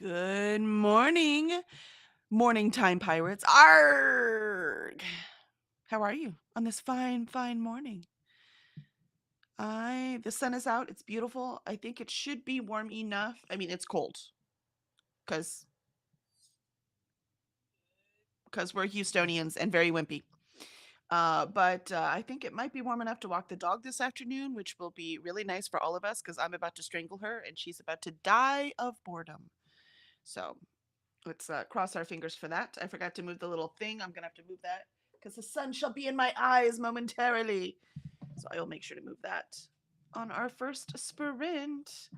Good morning time pirates. Arg! How are you on this fine, fine morning? The sun is out. It's beautiful. I think it should be warm enough. I mean, it's cold because we're Houstonians and very wimpy. But I think it might be warm enough to walk the dog this afternoon, which will be really nice for all of us because I'm about to strangle her and she's about to die of boredom. So let's cross our fingers for that. I forgot to move the little thing. I'm going to have to move that because the sun shall be in my eyes momentarily. So I will make sure to move that on our first sprint.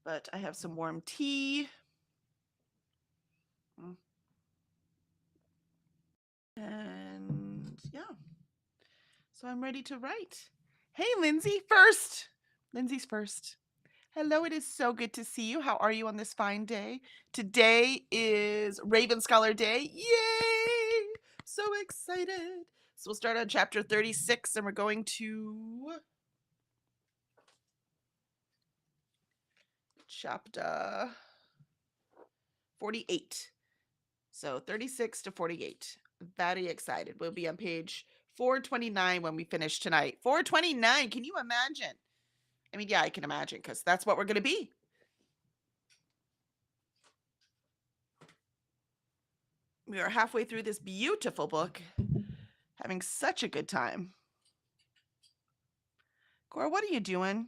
But I have some warm tea. And yeah. So I'm ready to write. Hey, Lindsay, first. Lindsay's first. Hello, it is so good to see you. How are you on this fine day? Today is Raven Scholar Day. Yay! So excited. So we'll start on chapter 36 and we're going to chapter 48. So 36 to 48. Very excited. We'll be on page 429 when we finish tonight. 429. Can you imagine? I mean, yeah, I can imagine because that's what we're going to be. We are halfway through this beautiful book, having such a good time. Cora, what are you doing?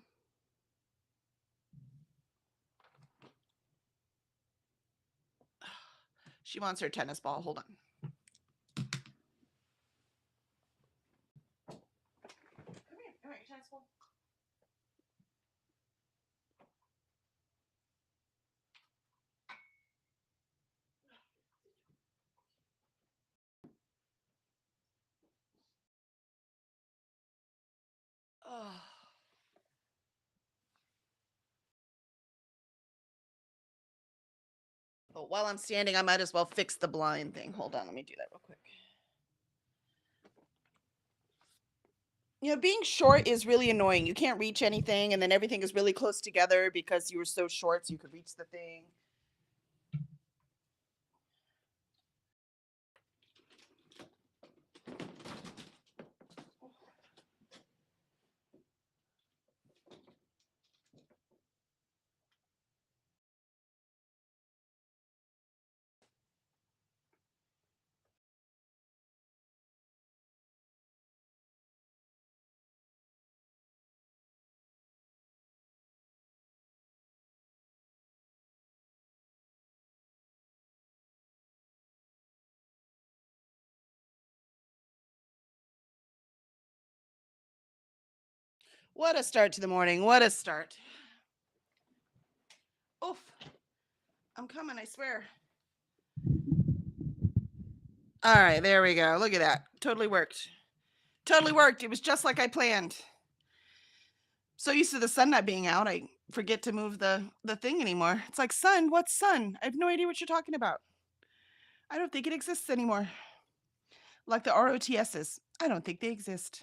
She wants her tennis ball. Hold on. Come here. All right, tennis ball. Oh. But while I'm standing, I might as well fix the blind thing. Hold on, let me do that real quick. You know, being short is really annoying. You can't reach anything, and then everything is really close together because you were so short, so you could reach the thing. What a start to the morning. What a start. Oof. I'm coming, I swear. All right, there we go. Look at that. Totally worked. Totally worked. It was just like I planned. So used to the sun not being out, I forget to move the thing anymore. It's like, sun, what's sun? I have no idea what you're talking about. I don't think it exists anymore. Like the ROTSs. I don't think they exist.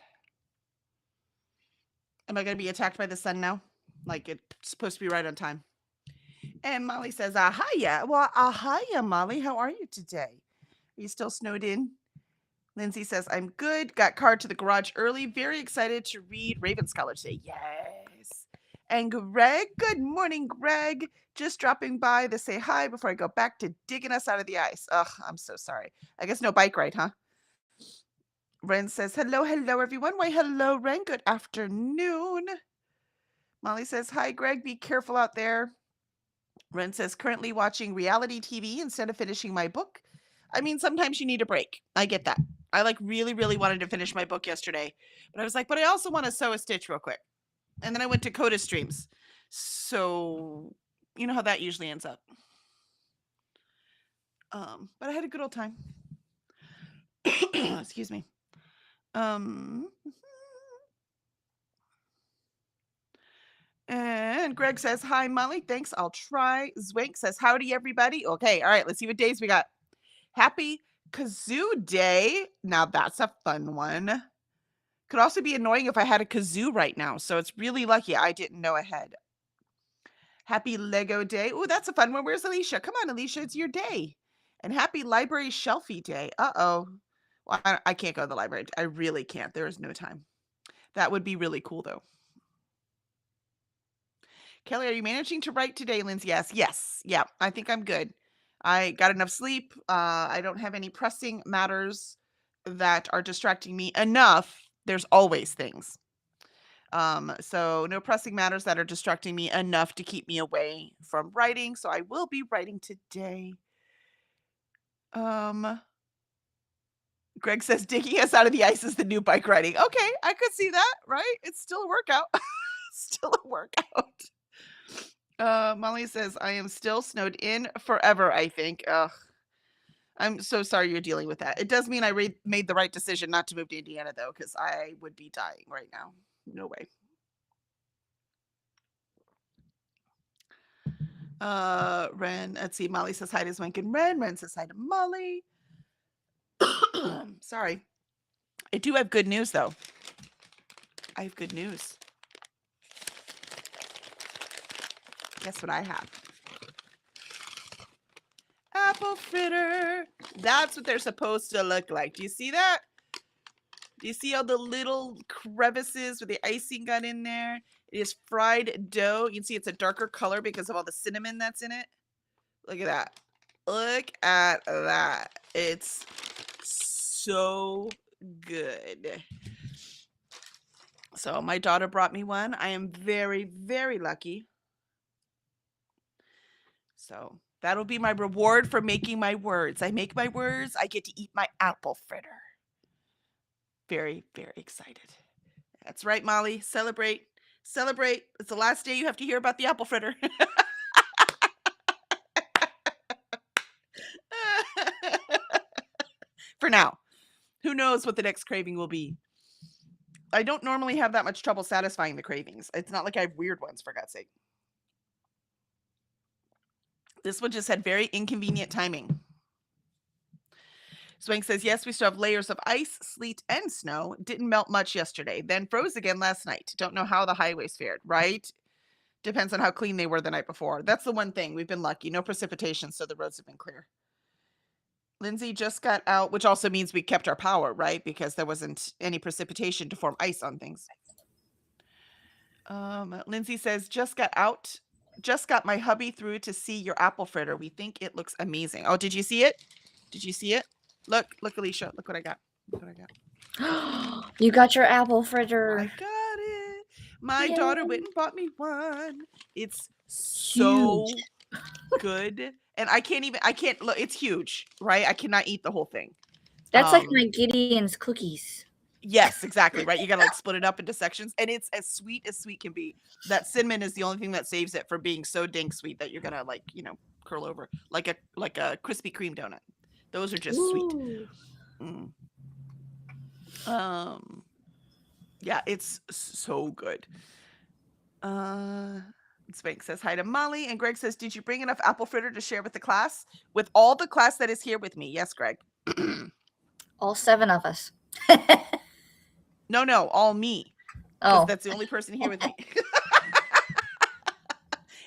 Am I going to be attacked by the sun now? Like it's supposed to be right on time. And Molly says, ahaya. Well, ahaya, Molly. How are you today? Are you still snowed in? Lindsay says, I'm good. Got car to the garage early. Very excited to read Raven Scholar today. Yes. And Greg, good morning, Greg. Just dropping by to say hi before I go back to digging us out of the ice. Ugh, I'm so sorry. I guess no bike ride, huh? Ren says, hello, hello, everyone. Why, hello, Ren. Good afternoon. Molly says, hi, Greg. Be careful out there. Ren says, currently watching reality TV instead of finishing my book. I mean, sometimes you need a break. I get that. I like really, really wanted to finish my book yesterday, but I was like, but I also want to sew a stitch real quick. And then I went to Coda Streams. So you know how that usually ends up. But I had a good old time. Excuse me. And Greg says, hi, Molly. Thanks. I'll try. Zwank says, howdy, everybody. Okay. All right. Let's see what days we got. Happy Kazoo Day. Now that's a fun one. Could also be annoying if I had a kazoo right now. So it's really lucky I didn't know ahead. Happy Lego Day. Oh, that's a fun one. Where's Alicia? Come on, Alicia, it's your day. And happy Library Shelfie Day. Uh-oh. Well, I can't go to the library. I really can't. There is no time. That would be really cool, though. Kelly, are you managing to write today, Lindsay? Yes. Yeah, I think I'm good. I got enough sleep. I don't have any pressing matters that are distracting me enough. There's always things. So no pressing matters that are distracting me enough to keep me away from writing. So I will be writing today. Greg says digging us out of the ice is the new bike riding. Okay, I could see that, right? It's still a workout. Still a workout. Molly says, I am still snowed in forever, I think. Ugh. I'm so sorry you're dealing with that. It does mean I made the right decision not to move to Indiana, though, because I would be dying right now. No way. Ren, let's see. Molly says hi to Zwank and Ren. Ren says hi to Molly. Sorry. I do have good news, though. I have good news. Guess what I have? Apple fritter. That's what they're supposed to look like. Do you see that? Do you see all the little crevices where the icing got in there? It is fried dough. You can see it's a darker color because of all the cinnamon that's in it. Look at that. Look at that. It's so good. So my daughter brought me one. I am very, very lucky. So that'll be my reward for making my words. I make my words. I get to eat my apple fritter. Very, very excited. That's right, Molly. Celebrate. Celebrate. It's the last day you have to hear about the apple fritter. For now. Who knows what the next craving will be? I don't normally have that much trouble satisfying the cravings. It's not like I have weird ones, for God's sake. This one just had very inconvenient timing. Swank says, yes, we still have layers of ice, sleet, and snow. Didn't melt much yesterday. Then froze again last night. Don't know how the highways fared, right? Depends on how clean they were the night before. That's the one thing. We've been lucky. No precipitation, so the roads have been clear. Lindsay just got out, which also means we kept our power, right? Because there wasn't any precipitation to form ice on things. Lindsay says, just got out. Just got my hubby through to see your apple fritter. We think it looks amazing. Oh, did you see it? Did you see it? Look, Alicia. Look what I got. Look what I got. You got your apple fritter. I got it. My daughter went and bought me one. It's so good. And I can't look. It's huge, right? I cannot eat the whole thing. That's like my Gideon's cookies. Yes, exactly, right? You gotta like split it up into sections, and it's as sweet can be. That cinnamon is the only thing that saves it from being so dang sweet that you're gonna like, curl over like a Krispy Kreme donut. Those are just sweet. Yeah, it's so good. Spank says hi to Molly, and Greg says, did you bring enough apple fritter to share with the class? With all the class that is here with me. Yes, Greg. All 7 of us. No, all me. Oh, that's the only person here with me.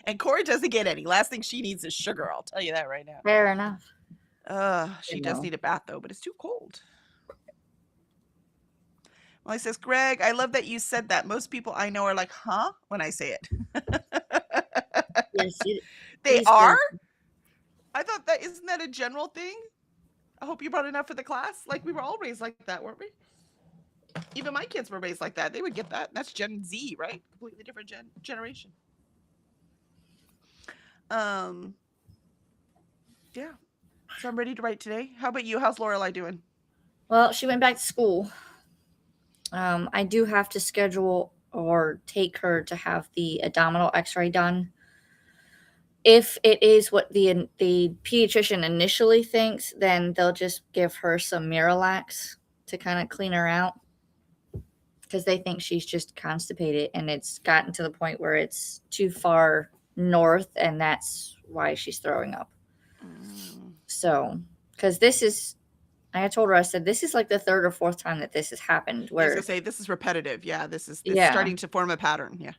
And Corey doesn't get any. Last thing she needs is sugar. I'll tell you that right now. Fair enough. She does need a bath though, but it's too cold. Molly says, Greg, I love that you said that. Most people I know are like, huh? When I say it. Yes, they are? I thought that, isn't that a general thing? I hope you brought enough for the class. Like, we were all raised like that, weren't we? Even my kids were raised like that. They would get that. That's Gen Z, right? Completely different generation. Yeah. So I'm ready to write today. How about you? How's Lorelai doing? Well, she went back to school. I do have to schedule or take her to have the abdominal x-ray done. If it is what the pediatrician initially thinks, then they'll just give her some Miralax to kind of clean her out, because they think she's just constipated and it's gotten to the point where it's too far north, and that's why she's throwing up. So, because this is, I told her, I said, this is like the 3rd or 4th time that this has happened. Where I was gonna say, this is repetitive. Yeah, this is starting to form a pattern. Yeah.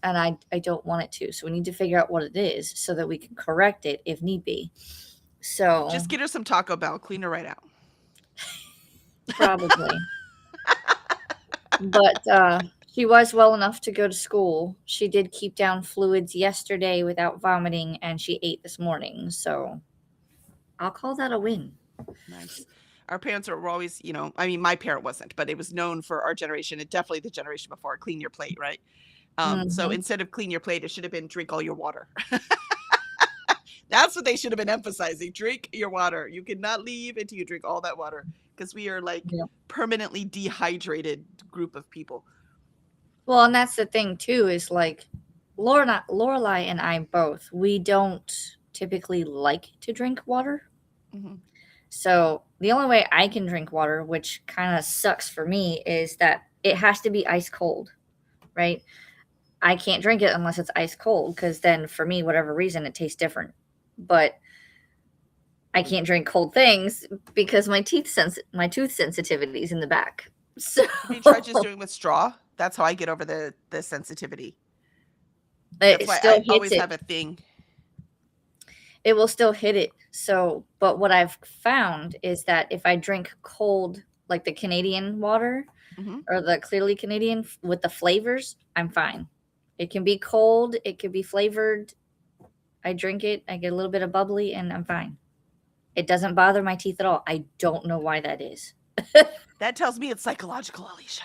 and I don't want it to. So we need to figure out what it is so that we can correct it if need be. So Just get her some Taco Bell, clean her right out. probably. But she was well enough to go to school. She did keep down fluids yesterday without vomiting, and she ate this morning. So I'll call that a win. Nice. Our parents were always, I mean, my parent wasn't, but it was known for our generation and definitely the generation before, clean your plate, right? So Mhm. instead of clean your plate, it should have been drink all your water. That's what they should have been emphasizing. Drink your water. You cannot leave until you drink all that water because we are like Yeah. permanently dehydrated group of people. Well, and that's the thing too, is like Lorelai and I both, we don't typically like to drink water. Mhm. So the only way I can drink water, which kind of sucks for me, is that it has to be ice cold, right? I can't drink it unless it's ice cold because then for me, whatever reason, it tastes different. But I can't drink cold things because my tooth sensitivity is in the back. So Have you tried just doing with straw? That's how I get over the sensitivity. That's it why still I hits always it. have a thing. It will still hit it. So, but what I've found is that if I drink cold, like the Canadian water Hmm. or the clearly Canadian with the flavors, I'm fine. It can be cold, it could be flavored. I drink it, I get a little bit of bubbly, and I'm fine. It doesn't bother my teeth at all. I don't know why that is. That tells me it's psychological, Alicia.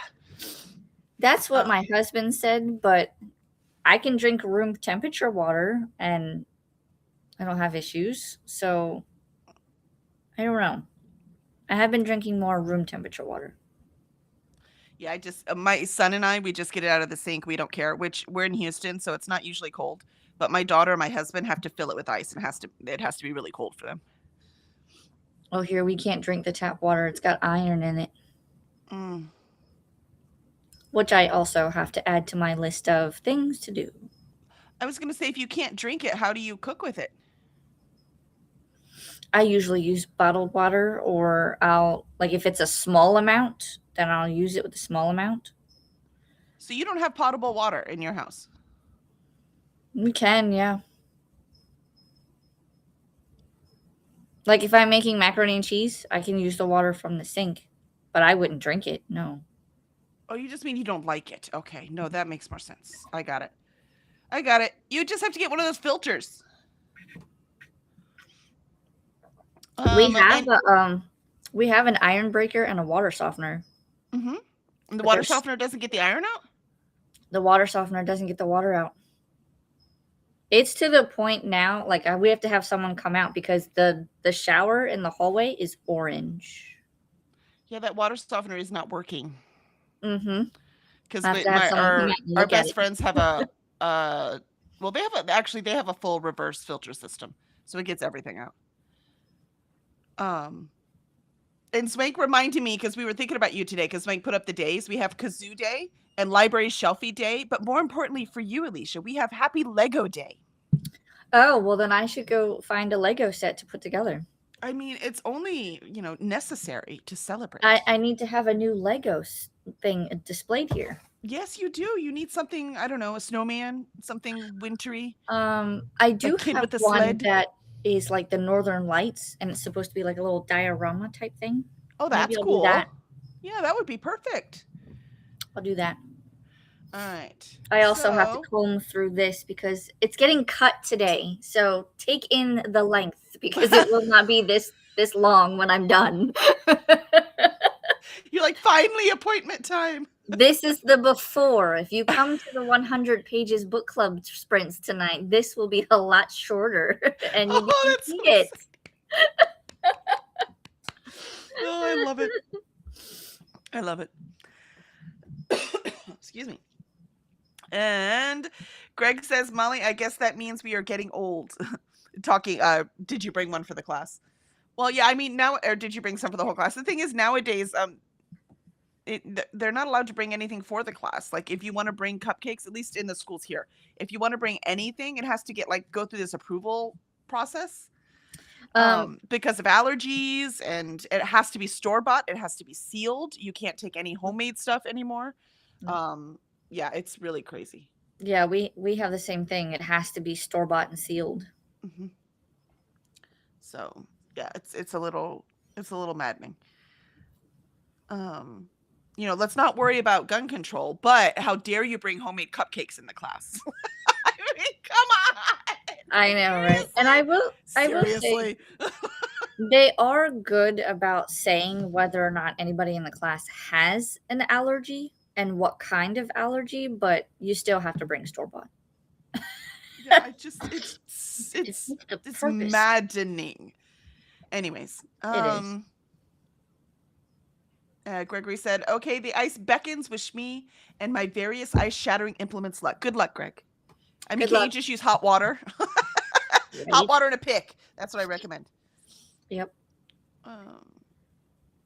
That's what my husband said, but I can drink room temperature water and I don't have issues. So I don't know. I have been drinking more room temperature water. Yeah, I just my son and I, we just get it out of the sink. We don't care. Which we're in Houston, so it's not usually cold. But my daughter and my husband have to fill it with ice, and it has to be really cold for them. Oh, here we can't drink the tap water. It's got iron in it, Mm. which I also have to add to my list of things to do. I was gonna say, if you can't drink it, how do you cook with it? I usually use bottled water, or if it's a small amount, then I'll use it with a small amount. So you don't have potable water in your house? We can, yeah. Like if I'm making macaroni and cheese, I can use the water from the sink, but I wouldn't drink it. No. Oh, you just mean you don't like it. Okay, no, that makes more sense. I got it. I got it. You just have to get one of those filters. We have an iron breaker and a water softener. Mm-hmm. And the But water softener doesn't get the iron out? The water softener doesn't get the water out. It's to the point now, like we have to have someone come out because the shower in the hallway is orange. Yeah, that water softener is not working. Mm-hmm. Because I have to have someone come out and our look at best it. friends have a well, they have a full reverse filter system, so it gets everything out. And Swank reminded me because we were thinking about you today. Because Swank put up the days. We have Kazoo Day and Library Shelfie Day, but more importantly for you, Alicia, we have Happy Lego Day. Oh, well then I should go find a Lego set to put together. I mean, it's only necessary to celebrate. I need to have a new Lego thing displayed here. Yes, you do. You need something, I don't know, a snowman, something wintry. I do kid have with a one sled. that is like the Northern Lights, and it's supposed to be like a little diorama type thing. Oh, that's Maybe I'll cool. do that. Yeah, that would be perfect. I'll do that. All right. I also have to comb through this because it's getting cut today. So take in the length because it will not be this long when I'm done. You're like, finally appointment time. This is the before. If you come to the 100 pages book club sprints tonight, this will be a lot shorter and you can see it. Oh, I love it. I love it. Excuse me. And Greg says, Molly, I guess that means we are getting old. Talking, did you bring one for the class? Well, yeah, I mean, or did you bring some for the whole class? The thing is, nowadays, they're not allowed to bring anything for the class. Like, if you want to bring cupcakes, at least in the schools here, if you want to bring anything, it has to go through this approval process. Because of allergies, and it has to be store-bought. It has to be sealed. You can't take any homemade stuff anymore. Yeah, it's really crazy. Yeah, we have the same thing. It has to be store bought and sealed. Hmm. So yeah, it's a little maddening. Um, let's not worry about gun control, but how dare you bring homemade cupcakes in the class? I mean, come on. I know, right? And Seriously? I will say Seriously? they are good about saying whether or not anybody in the class has an allergy and what kind of allergy, but you still have to bring store bought. Yeah, I just It it's defeats the it's purpose. maddening. Anyways, It is. Gregory said, "Okay, the ice beckons. Wish me and my various ice shattering implements luck. Good luck, Greg. I mean, Good can't you luck. just use hot water? Hot Right? water and a pick. That's what I recommend." Yep. Um,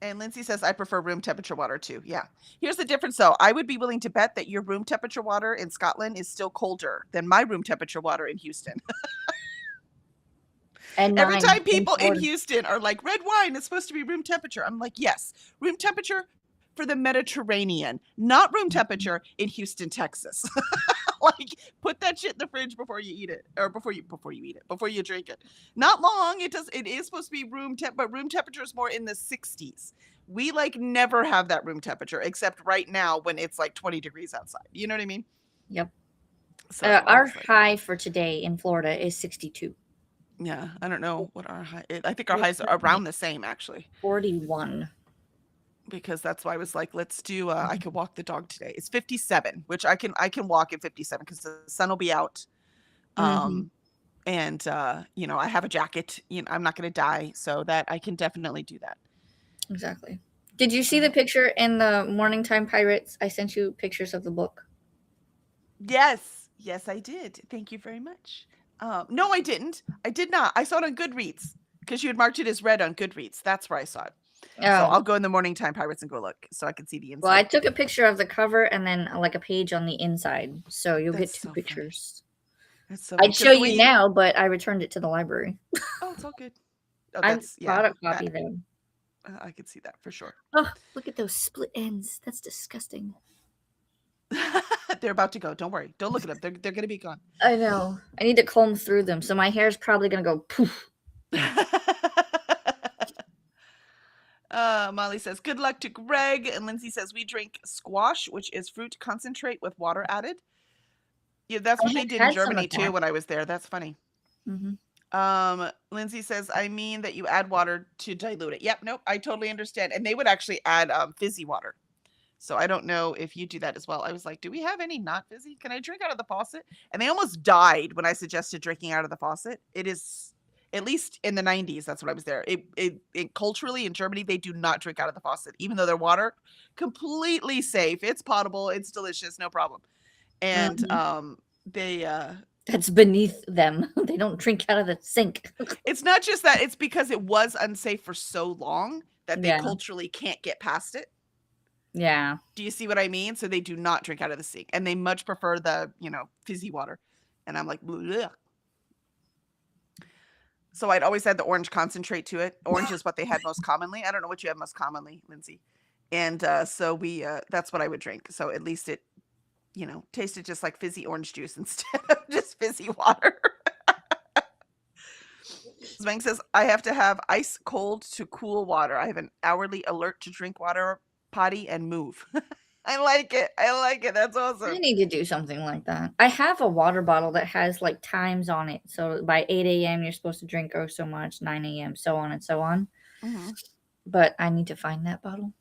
and Lindsay says, "I prefer room temperature water too." Yeah. Here's the difference, though. I would be willing to bet that your room temperature water in Scotland is still colder than my room temperature water in Houston. And Every mine time in people in Florida. Houston are like, red wine is supposed to be room temperature. I'm like, yes, room temperature for the Mediterranean, not room Mhm. temperature in Houston, Texas. Like, put that shit in the fridge before you eat it, or before you drink it. Not long. It is supposed to be room temp, but room temperature is more in the 60s. We like never have that room temperature except right now when it's like 20 degrees outside. You know what I mean? Yep. So I Our was like, high for today in Florida is 62. yeah, I don't know what our high. I think our We're highs are currently around the same actually. 41. Because that's why I was like, let's do I Mhm. could walk the dog today. It's 57, which I can walk at 57 because the sun will be out. Mhm. Um and I have a jacket. I'm not gonna die, so that I can definitely do that. Exactly. Did you see the Uh, picture in the Morning Time Pirates? I sent you pictures of the book. yes, yes, I did. Thank you very much. No, I didn't. I did not. I saw it on Goodreads because you had marked it as red on Goodreads. That's where I saw it. So Oh, I'll go in the Morning Time Pirates and go look so I can see the well, I inside. took a picture of the cover and then like a page on the inside. So you'll That's get two so funny. pictures. That's so funny I'd because show the way you you. now, but I returned it to the library. Oh, it's all good. Oh, I that's yeah. bought a copy though. I could see that for sure. Oh, look at those split ends. That's disgusting. They're about to go. Don't worry. Don't look at them. They're gonna be gone. I know. I need to comb through them. So my hair's probably going to go poof. Molly says, "Good luck to Greg," and Lindsay says, "We drink squash, which is fruit concentrate with water added." Yeah, that's I what they have did in had some Germany of too that. when I was there. That's funny. Hmm. Lindsay says, "I mean that you add water to dilute it." Yep, nope, I totally understand. And they would actually add fizzy water. So I don't know if you do that as well. I was like, "Do we have any not fizzy? Can I drink out of the faucet?" And they almost died when I suggested drinking out of the faucet. It is at least in the 90s. That's when I was there. It culturally in Germany they do not drink out of the faucet, even though their water completely safe. It's potable. It's delicious. No problem. And Hmm. they That's beneath them. They don't drink out of the sink. it's not just that. It's because it was unsafe for so long that they Yeah. culturally can't get past it. Yeah. Do you see what I mean? So they do not drink out of the sink, and they much prefer the, fizzy water. And I'm like, "Bleh." So I'd always add the orange concentrate to it. Orange is what they had most commonly. I don't know what you have most commonly, Lindsay. And so that's what I would drink. So at least it, tasted just like fizzy orange juice instead of just fizzy water. Zbang says, "I have to have ice cold to cool water. I have an hourly alert to drink water, potty, and move." I like it. I like it. That's I awesome. need to do something like that. I have a water bottle that has like times on it. So by 8 a.m., you're supposed to drink oh so much, 9 a.m., so on and so on. Hmm. But I need to find that bottle.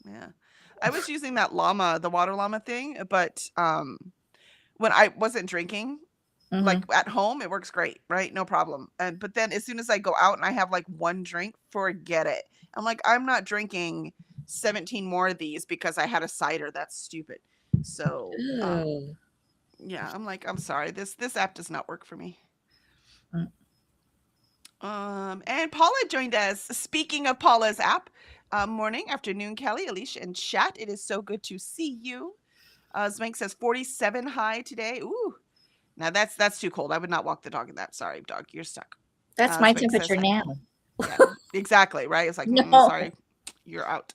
Yeah. I was using that llama, the water llama thing, but when I wasn't drinking, like Hmm. at home, it works great, right? No problem. And but then as soon as I go out and I have like one drink, forget it. I'm like, I'm not drinking 17 more of these because I had a cider. That's stupid. So Ugh. yeah, I'm like, I'm sorry. This app does not work for me. Mm. And Paula joined us. Speaking of Paula's app, morning, afternoon, Kelly, Alicia, and chat. It is so good to see you. Zwank says 47 high today. Ooh, now that's too cold. I would not walk the dog in that. Sorry, dog, you're stuck. That's my Zwank says temperature hi. now. Yeah, exactly, right? It's like, No. sorry, you're out.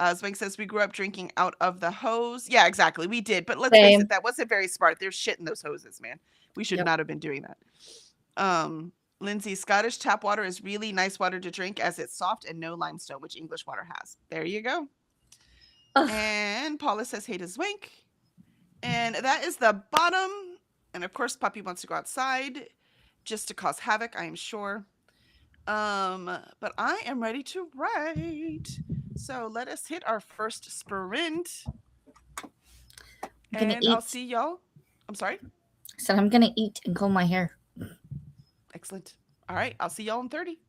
Zwank says we grew up drinking out of the hose. Yeah, exactly. We did. But let's face Same. it, that wasn't very smart. There's shit in those hoses, man. We should Yep. not have been doing that. Lindsay, Scottish tap water is really nice water to drink as it's soft and no limestone, which English water has. There you go. Ugh. And Paula says, hey to Zwink. And that is the bottom. And of course, Puppy wants to go outside just to cause havoc, I am sure. But I am ready to write. So let us hit our first sprint. I'm gonna And eat. I'll see y'all. I'm sorry. So I'm gonna eat and comb my hair. Excellent. All right. I'll see y'all in 30.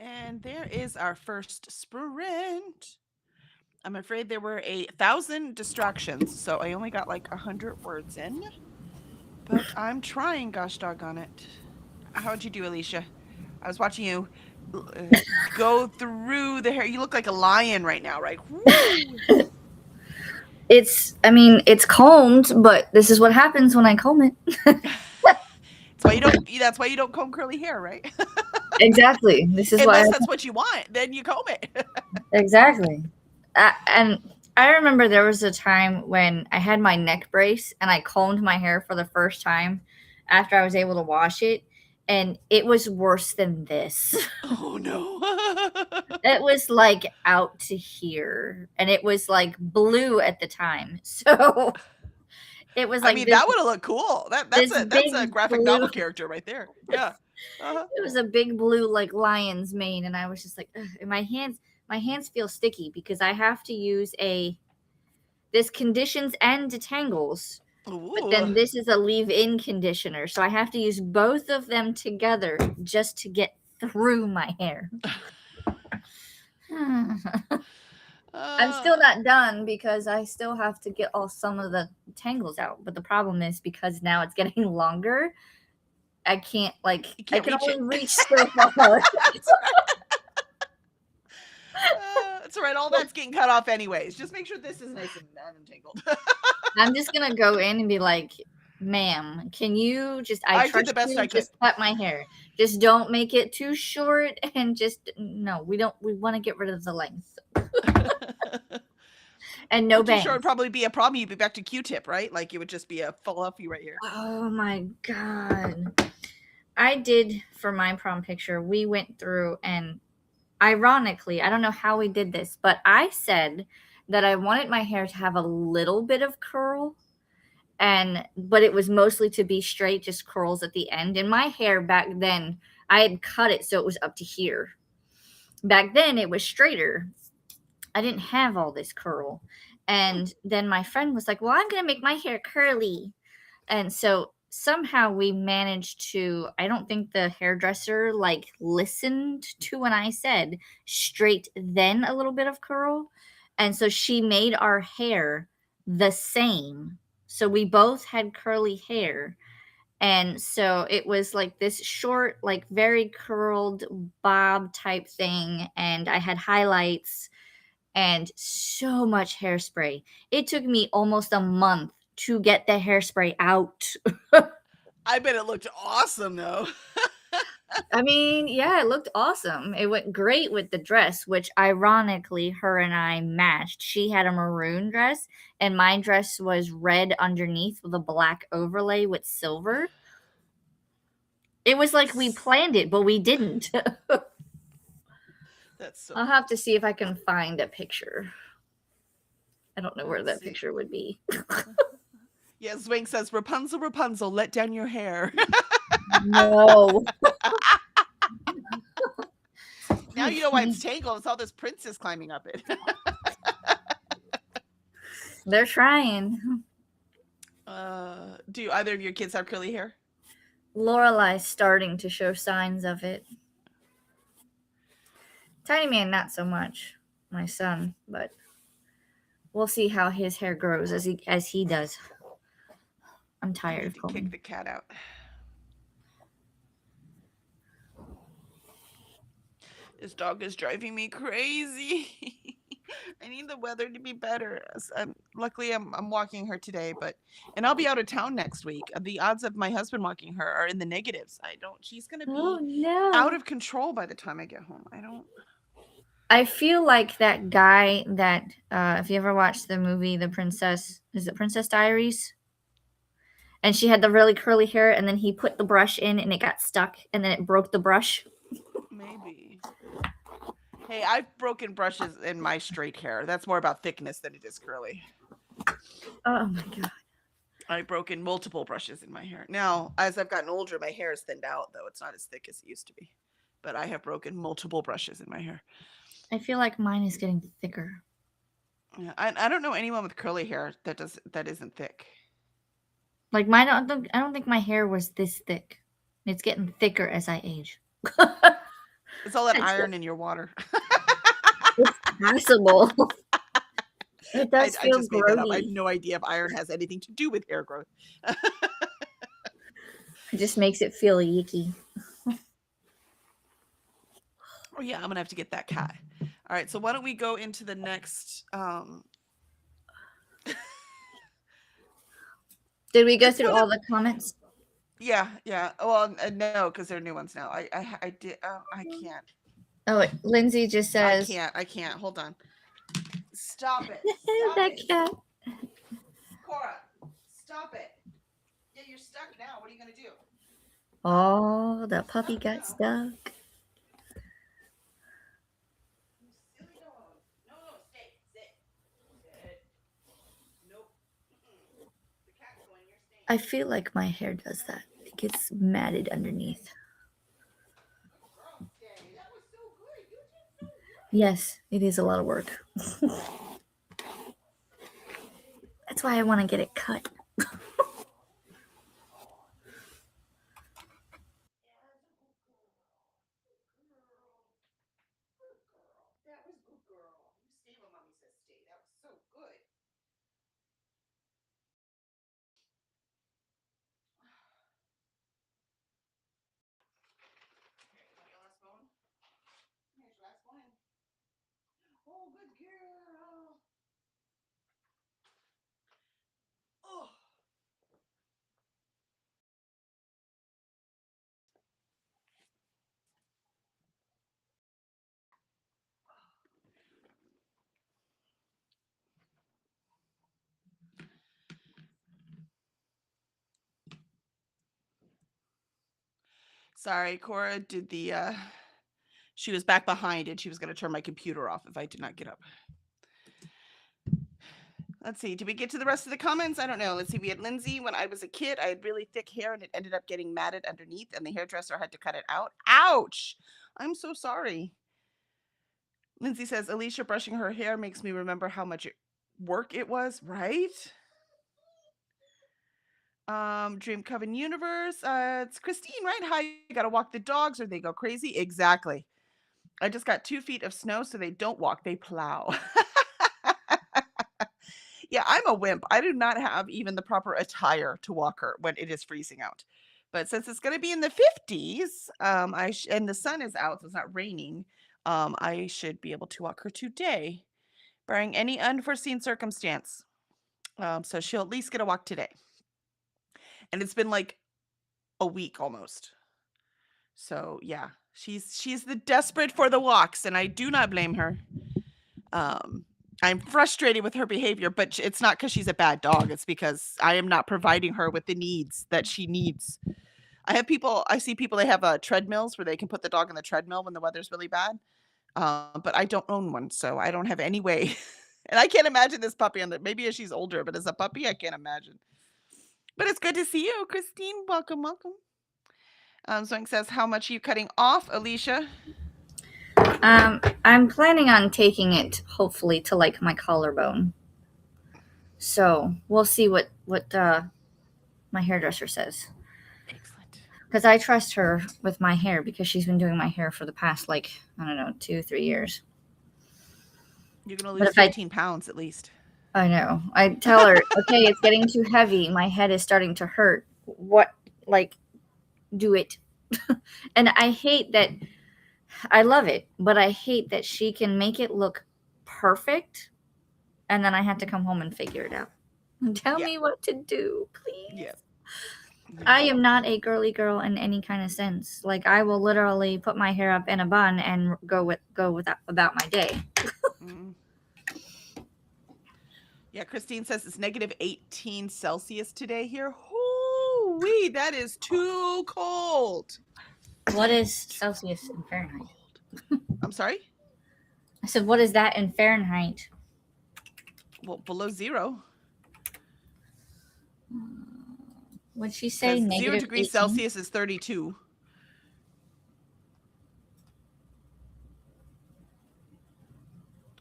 And there is our first sprint. I'm afraid there were 1,000 distractions, so I only got like 100 words in. But I'm trying, gosh doggone it. How'd you do, Alicia? I was watching you go through the hair. You look like a lion right now, right? Woo! It's combed, but this is what happens when I comb it. That's why you don't comb curly hair, right? Exactly. This is Unless why. that's what you want, then you comb it. Exactly. And I remember there was a time when I had my neck brace and I combed my hair for the first time after I was able to wash it, and it was worse than this. Oh no. It was like out to here, and it was like blue at the time. So it was I like mean, this that would have looked cool. That's this a big graphic blue. novel character right there. Yeah. Uh-huh. It was a big blue like lion's mane, and I was just like, ugh. And my hands feel sticky because I have to use this conditions and detangles, but Ooh. then this is a leave-in conditioner, so I have to use both of them together just to get through my hair. I'm still not done because I still have to get all some of the tangles out. But the problem is because now it's getting longer, I can't You I can't can reach only it. reach so far. It's all right. All that's getting cut off anyways. Just make sure this is nice and untangled. I'm just gonna go in and be like, ma'am, can you just I did trust the best you, I could. just cut my hair. Just don't make it too short and just no, we want to get rid of the length. And no Too bangs. short would probably be a problem. You'd be back to Q-tip, right? Like it would just be a fluffy right here. Oh my god. I did for my prom picture, we went through and ironically, I don't know how we did this, but I said that I wanted my hair to have a little bit of curl but it was mostly to be straight, just curls at the end. And my hair back then, I had cut it so it was up to here. Back then it was straighter. I didn't have all this curl. And then my friend was like, "Well, I'm going to make my hair curly." And so somehow we managed to, I don't think the hairdresser listened to when I said straight then a little bit of curl. And so she made our hair the same. So we both had curly hair. And so it was like this short, like very curled bob type thing. And I had highlights and so much hairspray. It took me almost a month to get the hairspray out. I bet it looked awesome though. I mean, yeah, it looked awesome. It went great with the dress, which ironically her and I matched. She had a maroon dress and my dress was red underneath with a black overlay with silver. It was like we planned it, but we didn't. That's so I'll have to see if I can find a picture. I don't know where Let's that see. picture would be. Yeah, Zwing says, Rapunzel, Rapunzel, let down your hair. No. Now you know why it's tangled. It's all this princess climbing up it. They're trying. Do either of your kids have curly hair? Lorelai's starting to show signs of it. Tiny Man, not so much. My son, but we'll see how his hair grows as he does. I'm tired of combing. Kick the cat out. This dog is driving me crazy. I need the weather to be better. Luckily, I'm walking her today, and I'll be out of town next week. The odds of my husband walking her are in the negatives. She's gonna be out of control by the time I get home. I feel like that guy that if you ever watched the movie The Princess, is it Princess Diaries? And she had the really curly hair, and then he put the brush in, and it got stuck, and then it broke the brush. Maybe. Hey, I've broken brushes in my straight hair. That's more about thickness than it is curly. Oh my god. I've broken multiple brushes in my hair. Now, as I've gotten older, my hair is thinned out, though it's not as thick as it used to be. But I have broken multiple brushes in my hair. I feel like mine is getting thicker. Yeah, I don't know anyone with curly hair that isn't thick. Like mine, I don't think my hair was this thick. It's getting thicker as I age. It's all that That's iron in your water. it's possible. It I does feel just made that up. I have grody. no idea if iron has anything to do with hair growth. It just makes it feel yicky. Oh yeah, I'm gonna have to get that cat. All right, so why don't we go into the next? Did we go It's through one all of the comments? yeah. Well, no, because they're new ones now. I did. I can't. Oh, Lindsay just says I can't. Hold on. Stop it. Stop that it. cat. Cora, stop it. Yeah, you're stuck now. What are you gonna do? Oh, the puppy got stuck. You silly dog. No, stay. Sit. Sit. Nope. The cat's going. You're staying. I feel like my hair does that. It gets matted underneath. Girl, stay. That was so good. You did so good. Yes, it is a lot of work. That's why I want to get it cut. That was good, girl. You stay when mommy says stay. That was so good. Okay, you want your last bone? Here's your last one. Oh, good girl. Oh. Sorry, Cora did the she was back behind and she was going to turn my computer off if I did not get up. Let's see. Did we get to the rest of the comments? I don't know. Let's see. We had Lindsay. When I was a kid, I had really thick hair and it ended up getting matted underneath, and the hairdresser had to cut it out. Ouch! I'm so sorry. Lindsay says, Alicia brushing her hair makes me remember how much work it was, right? Dream Coven Universe. It's Christine, right? Hi, you gotta walk the dogs or they go crazy. Exactly. I just got 2 feet of snow, so they don't walk, they plow. Yeah, I'm a wimp. I do not have even the proper attire to walk her when it is freezing out. But since it's going to be in the 50s, and the sun is out, so it's not raining, I should be able to walk her today, barring any unforeseen circumstance. So she'll at least get a walk today. And it's been like a week almost. So yeah, she's the desperate for the walks, and I do not blame her. I'm frustrated with her behavior, but it's not because she's a bad dog. It's because I am not providing her with the needs that she needs. I see people, they have treadmills where they can put the dog on the treadmill when the weather's really bad. But I don't own one, so I don't have any way. And I can't imagine this puppy maybe as she's older, but as a puppy, I can't imagine. But it's good to see you, Christine. Welcome, welcome. Zoink says, how much are you cutting off, Alicia? I'm planning on taking it, hopefully, to like my collarbone. So we'll see what my hairdresser says. Excellent. Because I trust her with my hair because she's been doing my hair for the past, like, I don't know, 2-3 years. You're going to lose 15 pounds at least. I know. I tell her, okay, it's getting too heavy. My head is starting to hurt. What, like, do it. And I hate that. I love it, but I hate that she can make it look perfect, and then I have to come home and figure it out. Tell me what to do, please. Yes. I am not a girly girl in any kind of sense. Like, I will literally put my hair up in a bun and go about my day. Yeah, Christine says it's negative 18 Celsius today here. Hoo-wee, that is too cold. What is Celsius in Fahrenheit? I'm sorry? I said, what is that in Fahrenheit? Well, below 0. What'd she say? Negative 0 negative degrees 18? Celsius is 32.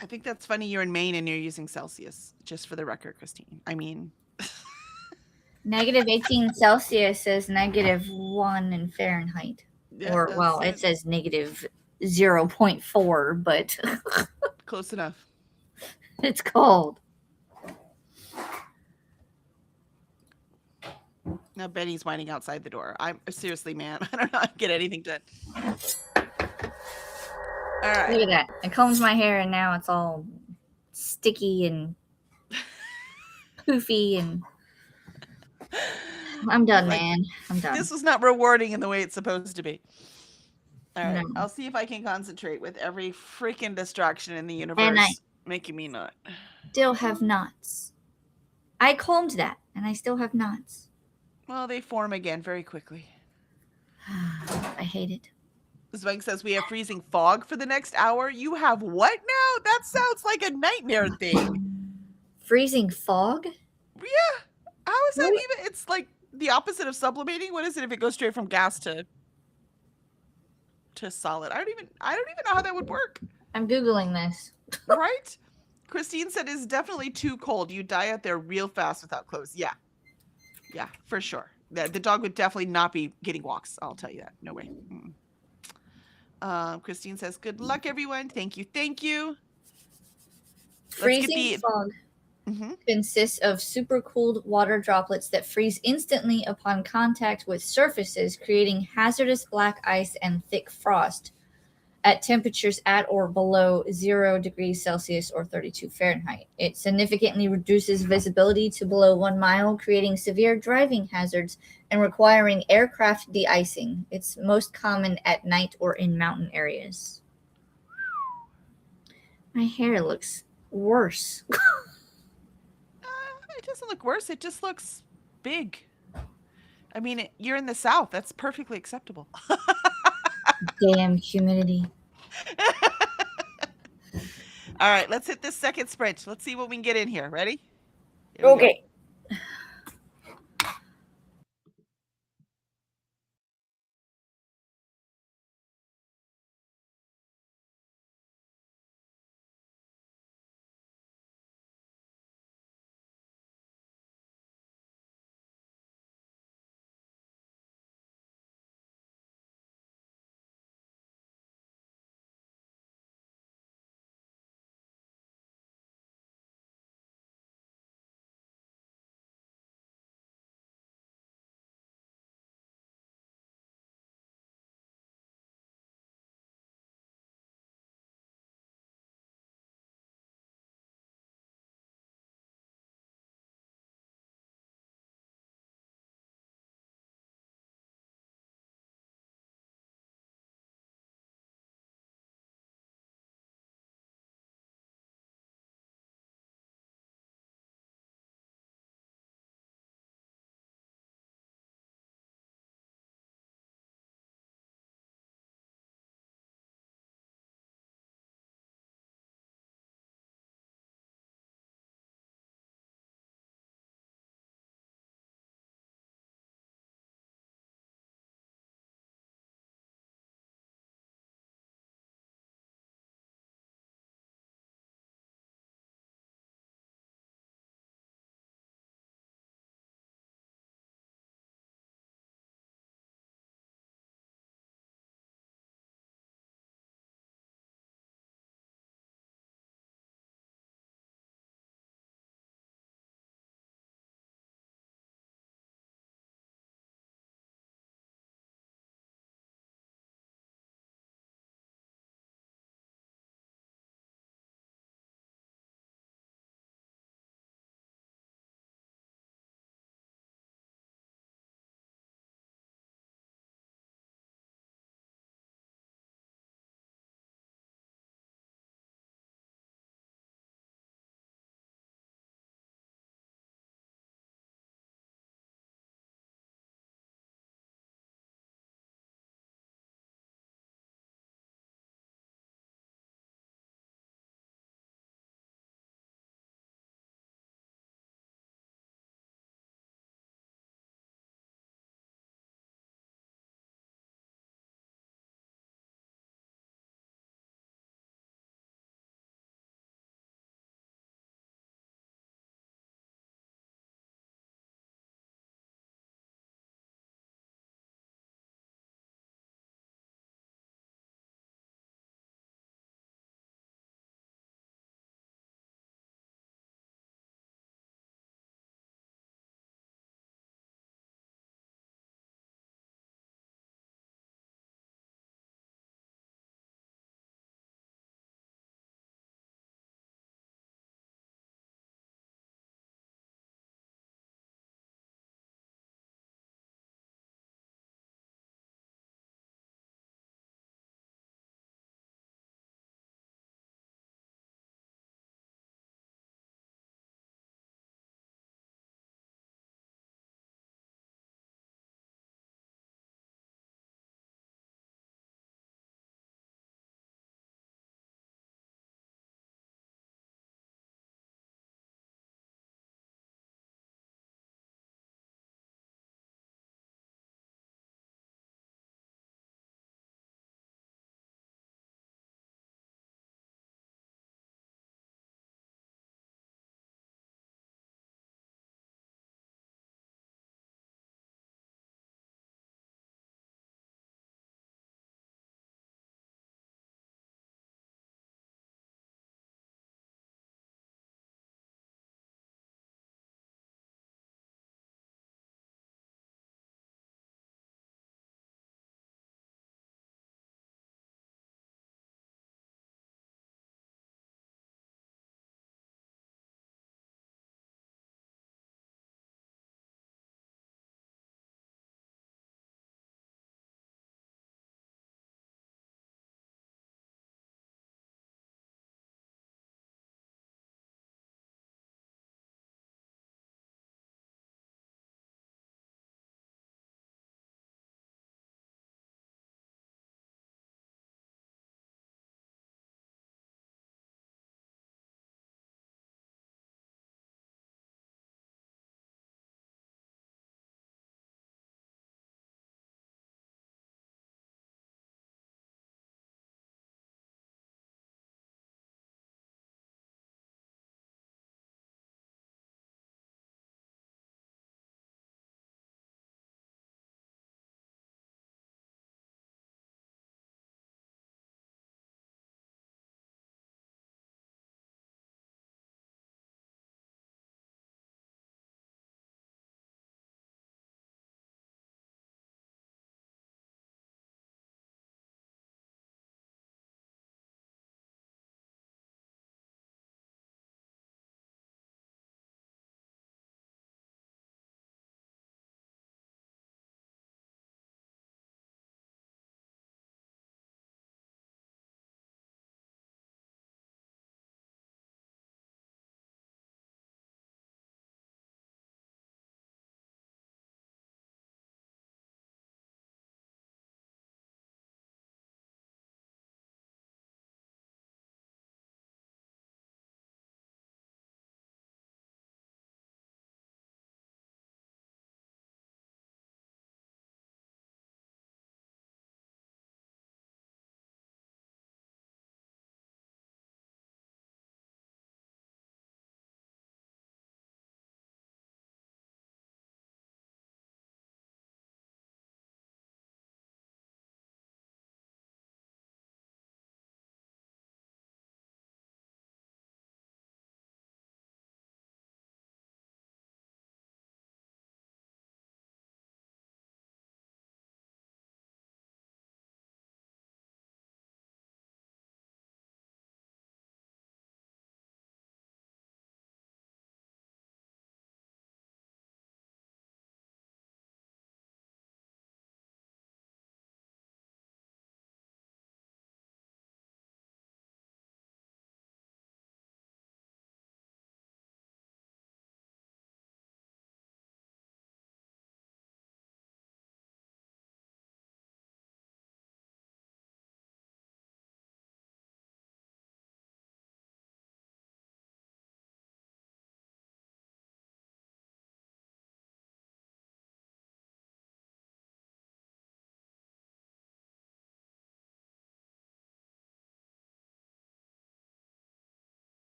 I think that's funny you're in Maine and you're using Celsius, just for the record, Christine. I mean... Negative 18 Celsius is -1 in Fahrenheit. Yeah, or, well, it says negative 0.4, but Close enough. it's cold. Now Benny's whining outside the door. I'm seriously, man. I don't know how to get anything done. All right. Look at that. I combed my hair and now it's all sticky and poofy and I'm done, Like, man. I'm done. this was not rewarding in the way it's supposed to be. All right. No. I'll see if I can concentrate with every freaking distraction in the universe making me not. Still have knots. I combed that and I still have knots. Well, they form again very quickly. I hate it. Zwang says we have freezing fog for the next hour. You have what now? That sounds like a nightmare thing. Freezing fog? Yeah. How is that What? even? It's like the opposite of sublimating. What is it if it goes straight from gas to solid? I don't even know how that would work. I'm Googling this. Right? Christine said it's definitely too cold. You die out there real fast without clothes. Yeah. Yeah, for sure. The dog would definitely not be getting walks. I'll tell you that. No way. Christine says, good luck, everyone. Thank you. Thank you. Freezing fog consists of supercooled water droplets that freeze instantly upon contact with surfaces, creating hazardous black ice and thick frost at temperatures at or below 0 degrees Celsius or 32 Fahrenheit. It significantly reduces visibility to below 1 mile, creating severe driving hazards and requiring aircraft de-icing. It's most common at night or in mountain areas. My hair looks worse. It doesn't look worse. It just looks big. I mean, you're in the South. That's perfectly acceptable. Damn humidity. All right, let's hit this second sprint. Let's see what we can get in here. Ready? Here Okay.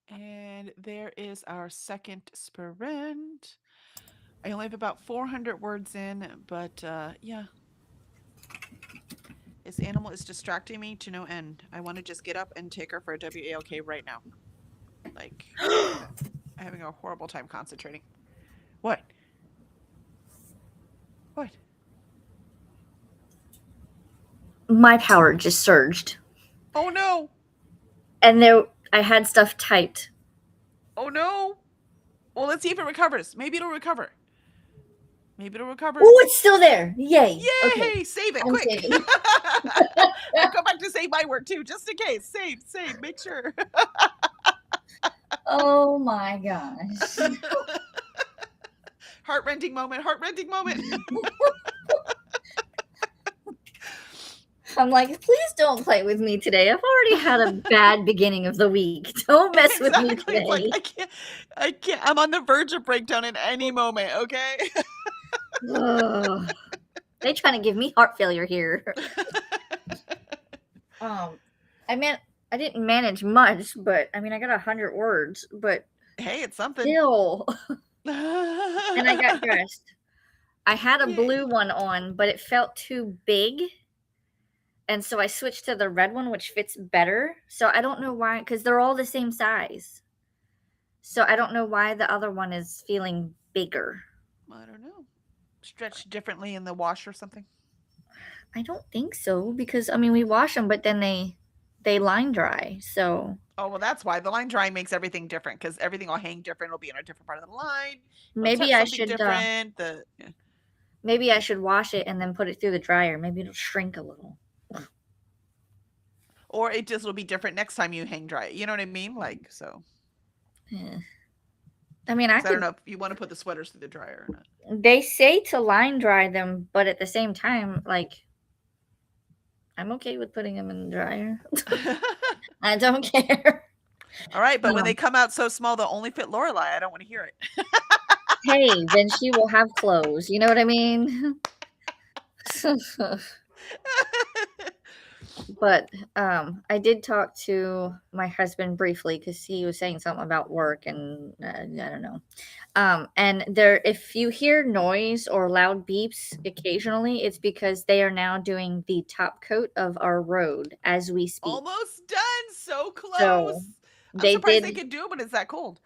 And there is our second sprint. I only have about 400 words in, but yeah, this animal is distracting me to no end. I want to just get up and take her for a WALK right now. Like, I'm having a horrible time concentrating. What? What? My power just surged. Oh no! And I had stuff typed. Oh no! Well, let's see if it recovers. Maybe it'll recover. Maybe it'll recover. Oh, it's still there. Yay. Yay! Okay. Save it I'm quick. saving. I'll go back to save my work too, just in case. Save, make sure. Oh my gosh. Heart-rending moment. I'm like, please don't play with me today. I've already had a bad beginning of the week. Don't mess with me Exactly. today. It's like, I can't. I'm on the verge of breakdown at any moment. Okay. Ugh. They trying to give me heart failure here. I didn't manage much, but I mean, I got 100 words, but Hey, it's something. still. And I got dressed. I had a Yay. blue one on, but it felt too big. And so I switched to the red one, which fits better. So I don't know why, because they're all the same size. So I don't know why the other one is feeling bigger. I don't know. Stretched differently in the wash or something? I don't think so, because I mean, we wash them, but then they line dry. So Oh, well, that's why. The line drying makes everything different because everything will hang different. It'll be in a different part of the line. It'll maybe touch I something should different. maybe I should wash it and then put it through the dryer. Maybe it'll shrink a little. Or it just will be different next time you hang dry it. You know what I mean? Like, so. Yeah. I mean, I 'Cause I don't know if you want to put the sweaters through the dryer or not. They say to line dry them, but at the same time, like, I'm okay with putting them in the dryer. I don't care. All right, but when they come out so small they'll only fit Lorelai, I don't want to hear it. Hey, then she will have clothes. You know what I mean? But I did talk to my husband briefly because he was saying something about work, and I don't know. And if you hear noise or loud beeps occasionally, it's because they are now doing the top coat of our road as we speak. Almost done. So close. So I'm surprised they could do it when it's that cold.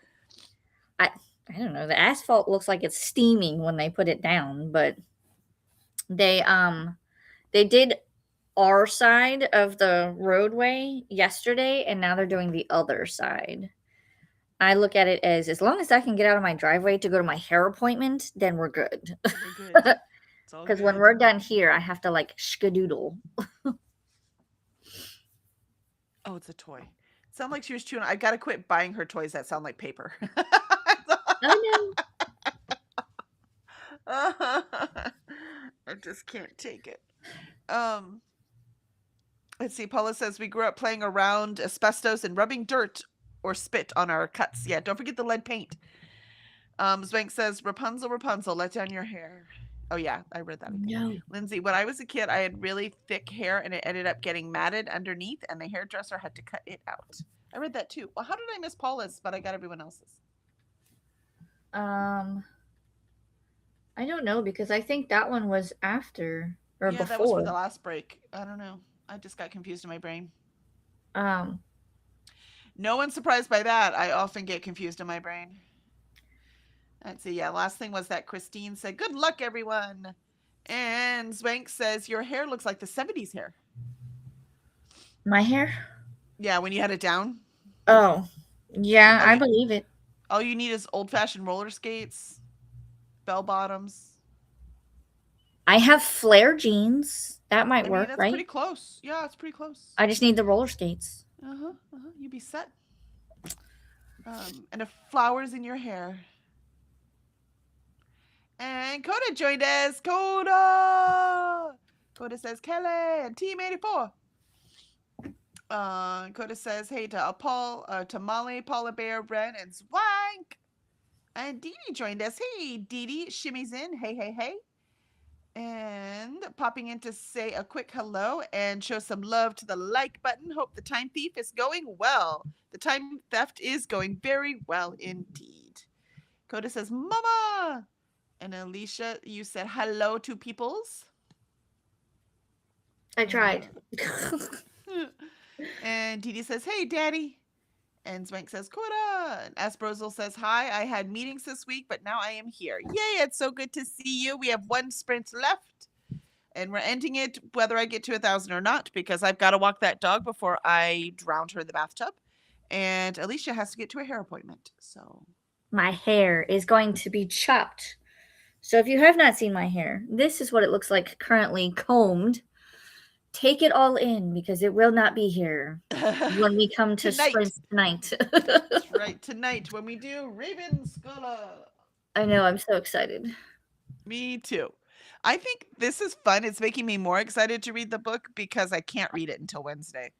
I don't know. The asphalt looks like it's steaming when they put it down, but they did our side of the roadway yesterday, and now they're doing the other side. I look at it as long as I can get out of my driveway to go to my hair appointment, then we're good. We're good. Because when we're done here, I have to like skadoodle. Oh, it's a toy. It sounded like she was chewing. I gotta quit buying her toys that sound like paper. Oh I just can't take it. Let's see. Paula says we grew up playing around asbestos and rubbing dirt or spit on our cuts. Yeah, don't forget the lead paint. Zwank says Rapunzel, let down your hair. Oh yeah, I read that. no. Lindsay, when I was a kid, I had really thick hair and it ended up getting matted underneath, and the hairdresser had to cut it out. I read that too. Well, how did I miss Paula's, but I got everyone else's? I don't know, because I think that one was after or before. That was for the last break. I don't know. I just got confused in my brain. No one's surprised by that. I often get confused in my brain. Let's see. Yeah, last thing was that Christine said, "Good luck, everyone." And Zwank says, "Your hair looks like the 70s hair." My hair? Yeah, when you had it down. Oh, yeah, I believe it. All you need is old-fashioned roller skates, bell bottoms. I have flare jeans. That might work, that's right? Pretty close. Yeah, it's pretty close. I just need the roller skates. You'd be set. And the flowers in your hair. And Coda joined us. Coda says Kelly and Team 84. Coda says hey to Paul, to Molly, Paula Bear, Bren, and Zwank. And Dee Dee joined us. Hey, Dee Dee, shimmies in. Hey. And popping in to say a quick hello and show some love to the like button. Hope the time thief is going well. The time theft is going very well indeed. Coda says, Mama! And Alicia, you said hello to peoples. I tried. And Didi says, hey, Daddy. And Swank says, Coda. And Asbrosel says, hi, I had meetings this week, but now I am here. Yay, it's so good to see you. We have one sprint left. And we're ending it whether I get to 1,000 or not, because I've got to walk that dog before I drown her in the bathtub. And Alicia has to get to a hair appointment. So My hair is going to be chopped. So if you have not seen my hair, this is what it looks like currently combed. Take it all in because it will not be here when we come to sprint tonight. That's right, tonight when we do Ravenskola. I know, I'm so excited. Me too. I think this is fun. It's making me more excited to read the book because I can't read it until Wednesday.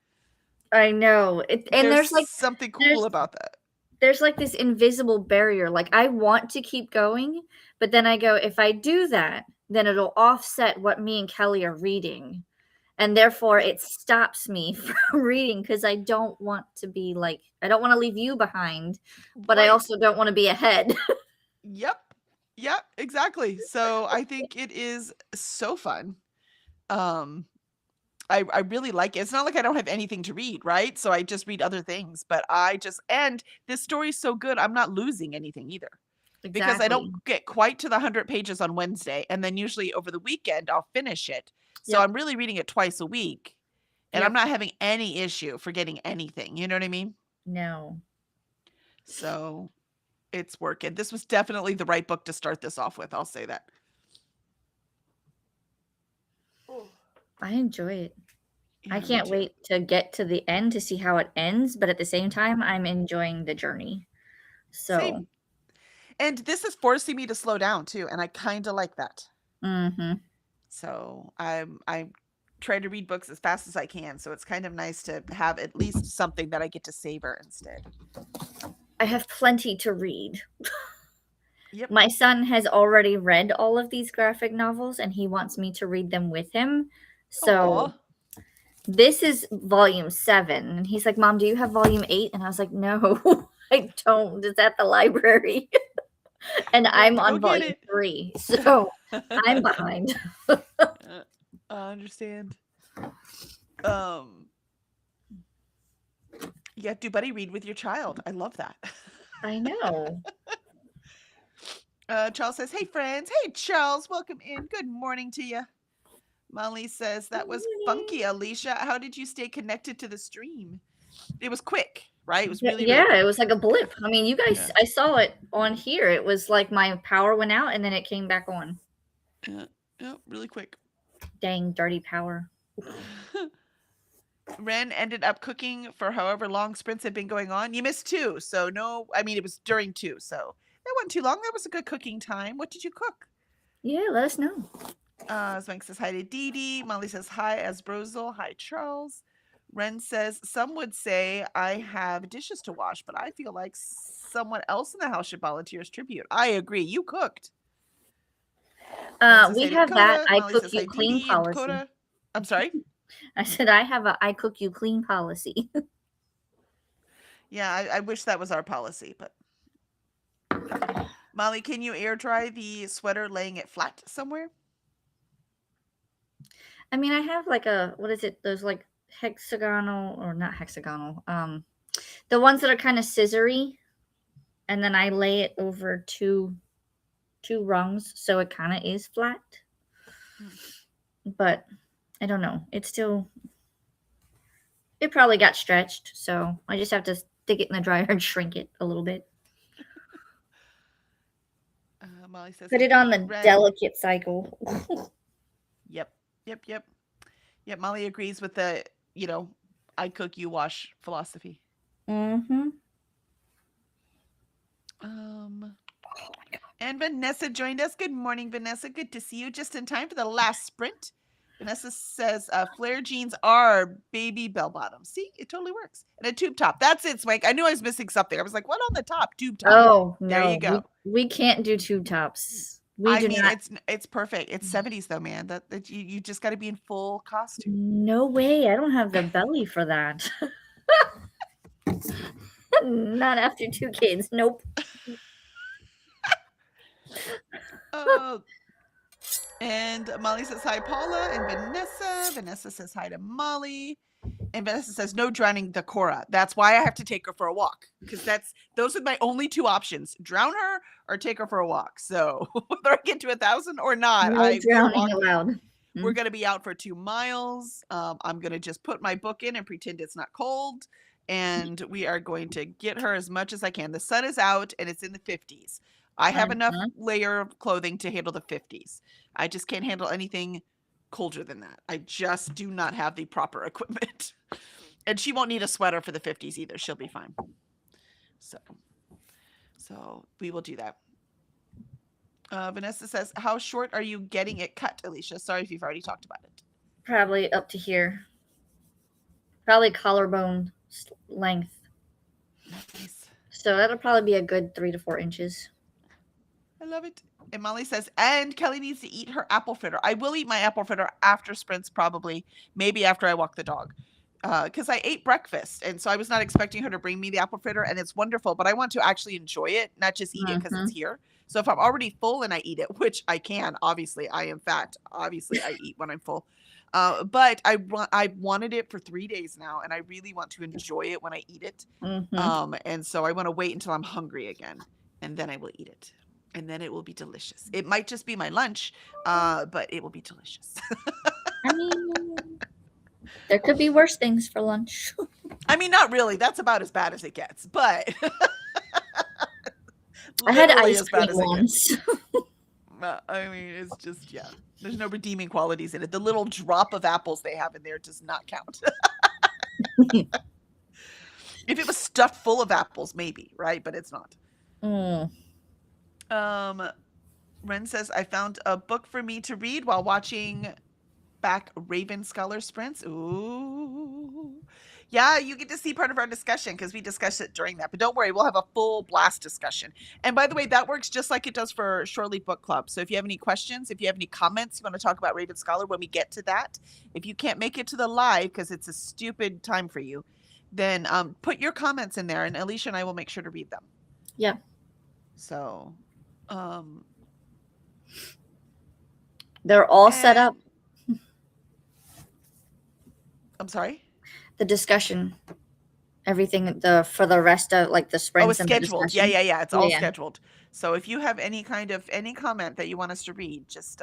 I know. There's like something cool about that. There's like this invisible barrier. Like I want to keep going, but then I go, if I do that, then it'll offset what me and Kelly are reading. And therefore it stops me from reading because I don't want to be like, I don't want to leave you behind, but I also don't want to be ahead. Yep. Yep, exactly. So I think it is so fun. I really like it. It's not like I don't have anything to read, right? So I just read other things, but and this story's so good, I'm not losing anything either. Exactly. Because I don't get quite to the 100 pages on Wednesday, and then usually over the weekend I'll finish it. So I'm really reading it twice a week, and I'm not having any issue forgetting anything. You know what I mean? No. So it's working. This was definitely the right book to start this off with. I'll say that. I enjoy it. Yeah, I can't wait to get to the end to see how it ends, but at the same time, I'm enjoying the journey. So, same. And this is forcing me to slow down too, and I kind of like that. Mm-hmm. So I try to read books as fast as I can. So it's kind of nice to have at least something that I get to savor instead. I have plenty to read. Yep. My son has already read all of these graphic novels, and he wants me to read them with him. So this is volume 7. And he's like, Mom, do you have volume 8? And I was like, no, I don't. It's at the library. And I'm on volume 3. So I'm behind. I understand. Yeah, do buddy read with your child. I love that. I know. Charles says, hey, friends. Hey, Charles, welcome in. Good morning to you. Molly says, that was funky, Alicia. How did you stay connected to the stream? It was quick, right? It was really, really quick. It was like a blip. I mean, you guys, I saw it on here. It was like my power went out and then it came back on. Yeah, really quick. Dang, dirty power. Ren ended up cooking for however long sprints had been going on. You missed 2, so no, I mean, it was during 2, so that wasn't too long. That was a good cooking time. What did you cook? Yeah, let us know. Swank says hi to Didi. Molly says hi, Asbrosel. Hi, Charles. Ren says, some would say I have dishes to wash, but I feel like someone else in the house should volunteer as tribute. I agree. You cooked. We have that I cook you clean policy. I'm sorry? I said I have a I cook you clean policy. Yeah, I wish that was our policy, but Molly, can you air dry the sweater laying it flat somewhere? I mean, I have like a, what is it? Those like hexagonal, or not hexagonal, the ones that are kind of scissory, and then I lay it over two rungs, so it kind of is flat. But I don't know. It probably got stretched, so I just have to stick it in the dryer and shrink it a little bit. Molly says, put it on the delicate cycle. Yep. Molly agrees with the, I cook, you wash philosophy. Mm-hmm. And Vanessa joined us. Good morning, Vanessa. Good to see you. Just in time for the last sprint. Vanessa says flare jeans are baby bell bottoms. See, it totally works. And a tube top. That's it, Swank. I knew I was missing something. I was like, what on the top? Tube top. Oh, no. There you go. We can't do tube tops. We I do mean, not. it's perfect. It's 70s though, man. That you just got to be in full costume. No way. I don't have the belly for that. Not after 2 kids. Nope. Oh, and Molly says hi, Paula and Vanessa. Vanessa says hi to Molly. And Vanessa says no drowning the Cora. That's why I have to take her for a walk, because those are my only two options: drown her or take her for a walk. So whether I get to 1,000 or not, No we are drowning walking. allowed. We're gonna be out for 2 miles. I'm gonna just put my book in and pretend it's not cold, and we are going to get her as much as I can. The sun is out and it's in the 50s. I have enough layer of clothing to handle the 50s. I just can't handle anything colder than that. I just do not have the proper equipment. And she won't need a sweater for the 50s either. She'll be fine. So we will do that. Vanessa says, how short are you getting it cut, Alicia? Sorry if you've already talked about it. Probably up to here. Probably collarbone length. Nice. So that'll probably be a good 3 to 4 inches. I love it. And Molly says, and Kelly needs to eat her apple fritter. I will eat my apple fritter after sprints, probably. Maybe after I walk the dog. Because I ate breakfast. And so I was not expecting her to bring me the apple fritter. And it's wonderful. But I want to actually enjoy it, not just eat it because it's here. So if I'm already full and I eat it, which I can, obviously, I am fat. Obviously, I eat when I'm full. But I wanted it for 3 days now. And I really want to enjoy it when I eat it. And so I want to wait until I'm hungry again. And then I will eat it. And then it will be delicious. It might just be my lunch, but it will be delicious. I mean, there could be worse things for lunch. I mean, not really. That's about as bad as it gets. But I had ice cream once. I mean, it's just, yeah. There's no redeeming qualities in it. The little drop of apples they have in there does not count. If it was stuffed full of apples, maybe, right? But it's not. Ren says, I found a book for me to read while watching back Raven Scholar sprints. Ooh. Yeah, you get to see part of our discussion because we discussed it during that. But don't worry, we'll have a full blast discussion. And by the way, that works just like it does for Shore Leave Book Club. So if you have any questions, if you have any comments, you want to talk about Raven Scholar when we get to that. If you can't make it to the live because it's a stupid time for you, then put your comments in there and Alicia and I will make sure to read them. Yeah. So... they're all set up. I'm sorry? The discussion. Everything for the rest of like the sprints. Oh, it's scheduled. Yeah. It's all scheduled. So if you have any comment that you want us to read, just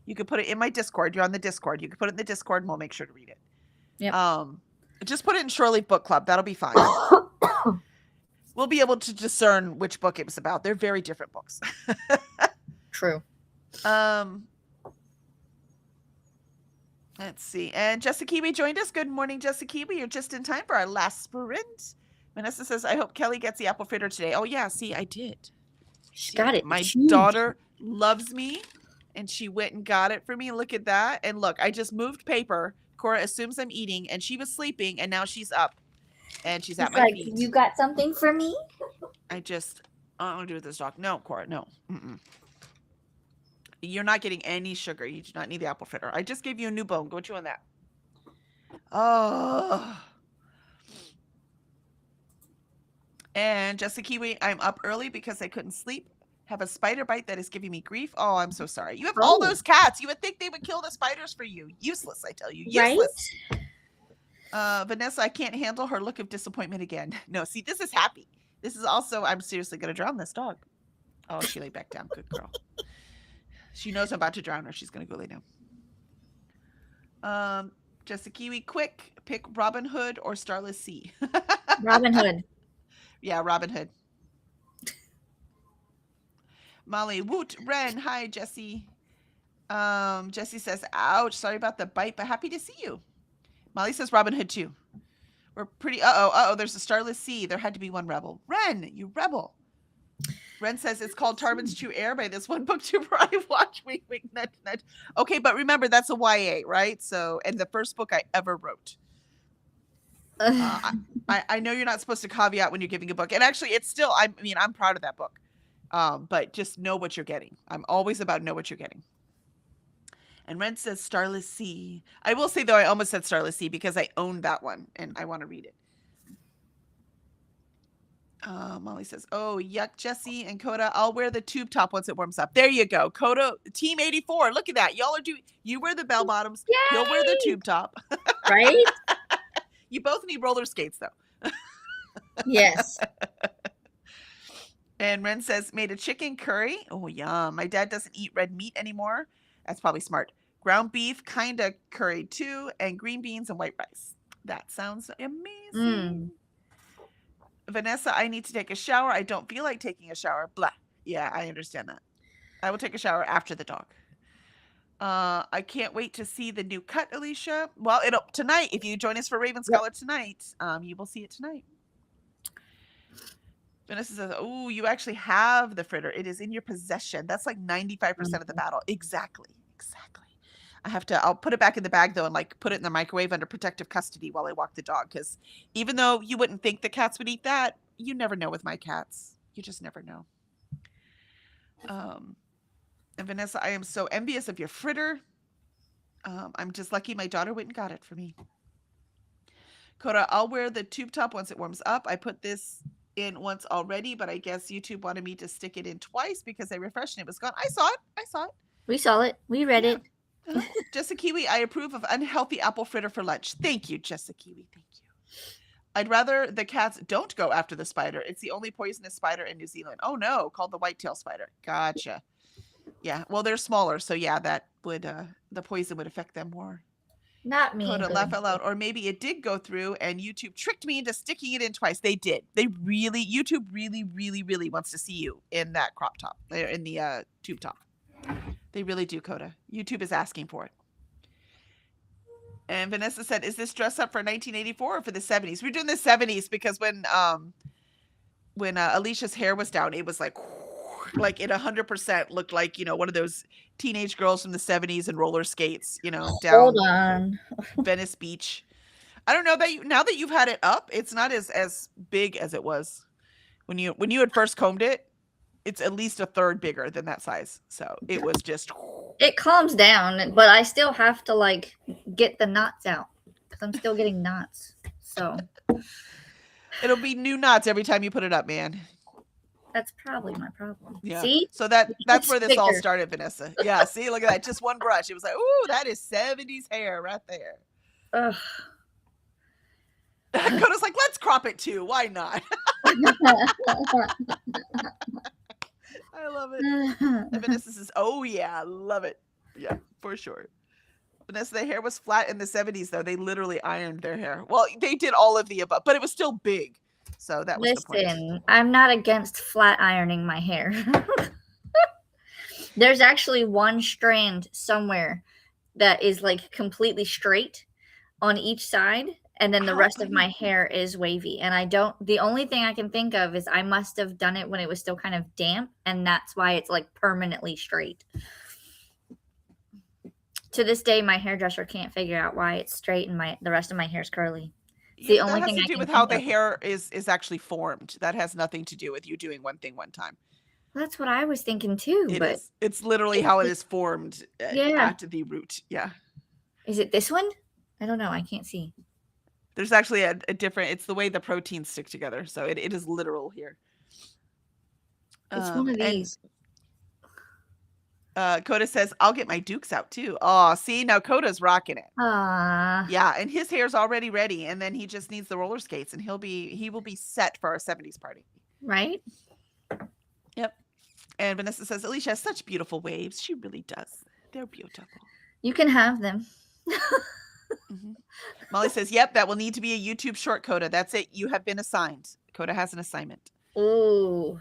you could put it in my Discord. You're on the Discord. You can put it in the Discord and we'll make sure to read it. Yeah. Just put it in Shore Leave Book Club. That'll be fine. We'll be able to discern which book it was about. They're very different books. True. Let's see. And Jessica Kiwi joined us. Good morning, Jessica Kiwi. You're just in time for our last sprint. Vanessa says, I hope Kelly gets the apple fritter today. Oh, yeah. See, I did. She got it. My daughter loves me, and she went and got it for me. Look at that. And look, I just moved paper. Cora assumes I'm eating, and she was sleeping, and now she's up. And she's at my feet. You got something for me? I don't want to do with this dog. No, Cora, no. You're not getting any sugar. You do not need the apple fritter. I just gave you a new bone. Go chew on that. Oh. And Jessica Kiwi, I'm up early because I couldn't sleep. Have a spider bite that is giving me grief. Oh, I'm so sorry. You have all those cats. You would think they would kill the spiders for you. Useless, I tell you. Useless. Right? Vanessa, I can't handle her look of disappointment again. No, see, this is happy. This is also, I'm seriously going to drown this dog. Oh, she laid back down. Good girl. She knows I'm about to drown her. She's going to go lay down. Jessica Kiwi, quick. Pick Robin Hood or Starless Sea. Robin Hood. Yeah, Robin Hood. Molly, woot. Ren, hi, Jessie. Jessie says, ouch. Sorry about the bite, but happy to see you. Molly says Robin Hood too. We're pretty, there's a Starless Sea. There had to be one rebel. Ren, you rebel. Ren says it's called Tarman's True Air by this one booktuber I watch. Wink, wink, nudge, nudge. Okay, but remember that's a YA, right? So, and the first book I ever wrote. I know you're not supposed to caveat when you're giving a book, and actually, it's still. I'm proud of that book. But just know what you're getting. I'm always about know what you're getting. And Ren says Starless Sea. I will say though, I almost said Starless Sea because I own that one and I want to read it. Molly says, "Oh, yuck, Jesse and Coda. I'll wear the tube top once it warms up." There you go, Coda. Team 84. Look at that. Y'all are doing. You wear the bell bottoms. He'll wear the Yay! tube top. Right? You both need roller skates though. Yes. And Ren says, "Made a chicken curry. Oh, yum. My dad doesn't eat red meat anymore. That's probably smart. Ground beef, kinda curry too, and green beans and white rice. That sounds amazing." Mm. Vanessa, I need to take a shower. I don't feel like taking a shower. Blah. Yeah, I understand that. I will take a shower after the dog. I can't wait to see the new cut, Alicia. Well, it'll tonight. If you join us for Raven Scholar tonight, you will see it tonight. Vanessa says, "Oh, you actually have the fritter. It is in your possession. That's like 95% of the battle." Exactly. Exactly. I'll put it back in the bag though and like put it in the microwave under protective custody while I walk the dog. Because even though you wouldn't think the cats would eat that, you never know with my cats. You just never know. And Vanessa, I am so envious of your fritter. I'm just lucky my daughter went and got it for me. Coda, I'll wear the tube top once it warms up. I put this in once already, but I guess YouTube wanted me to stick it in twice because I refreshed and it was gone. I saw it. We saw it. We read Yeah. it. Jessa Kiwi, I approve of unhealthy apple fritter for lunch. Thank you, Jessa Kiwi. Thank you. I'd rather the cats don't go after the spider. It's the only poisonous spider in New Zealand. Oh no, called the whitetail spider. Gotcha. Yeah, well, they're smaller, so yeah, that would the poison would affect them more. Not me. Coda, laugh out loud. Or maybe it did go through and YouTube tricked me into sticking it in twice. They did. YouTube really wants to see you in that crop top, in the tube top. They really do, Coda. YouTube is asking for it. And Vanessa said, "Is this dress up for 1984 or for the 70s?" We're doing the 70s because when Alicia's hair was down, it was like it 100% looked like, one of those teenage girls from the 70s in roller skates, down Hold on. Venice Beach. I don't know that now that you've had it up, it's not as big as it was when you had first combed it. It's at least a third bigger than that size. So it was just. It calms down, but I still have to like get the knots out because I'm still getting knots. So it'll be new knots every time you put it up, man. That's probably my problem. Yeah. See? So that's where this all started, Vanessa. Yeah. See, look at that. Just one brush. It was like, ooh, that is 70s hair right there. Ugh. Coda's like, let's crop it too. Why not? I love it. And Vanessa says, "Oh yeah, love it. Yeah, for sure." Vanessa, the hair was flat in the 70s though. They literally ironed their hair. Well, they did all of the above, but it was still big. So that was the point. Listen, I'm not against flat ironing my hair. There's actually one strand somewhere that is like completely straight on each side, and then the rest of my hair is wavy. And the only thing I can think of is I must have done it when it was still kind of damp, and that's why it's like permanently straight. To this day, my hairdresser can't figure out why it's straight and the rest of my hair is curly. It's the only thing that has to do with how the hair is actually formed. That has nothing to do with you doing one thing one time. That's what I was thinking too. It's literally how it is formed at the root. Yeah. Is it this one? I don't know. I can't see. There's actually a different. It's the way the proteins stick together. So it is literal here. It's one of these. Coda says, "I'll get my Dukes out too." Oh, see, now Coda's rocking it. Yeah, and his hair's already ready, and then he just needs the roller skates, and he will be set for our 70s party. Right? Yep. And Vanessa says, "Alicia has such beautiful waves. She really does. They're beautiful. You can have them." Mm-hmm. Molly says, "Yep, that will need to be a YouTube short, Coda. That's it. You have been assigned. Coda has an assignment." Ooh.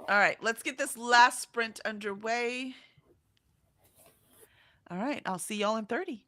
All right, let's get this last sprint underway. All right, I'll see y'all in 30.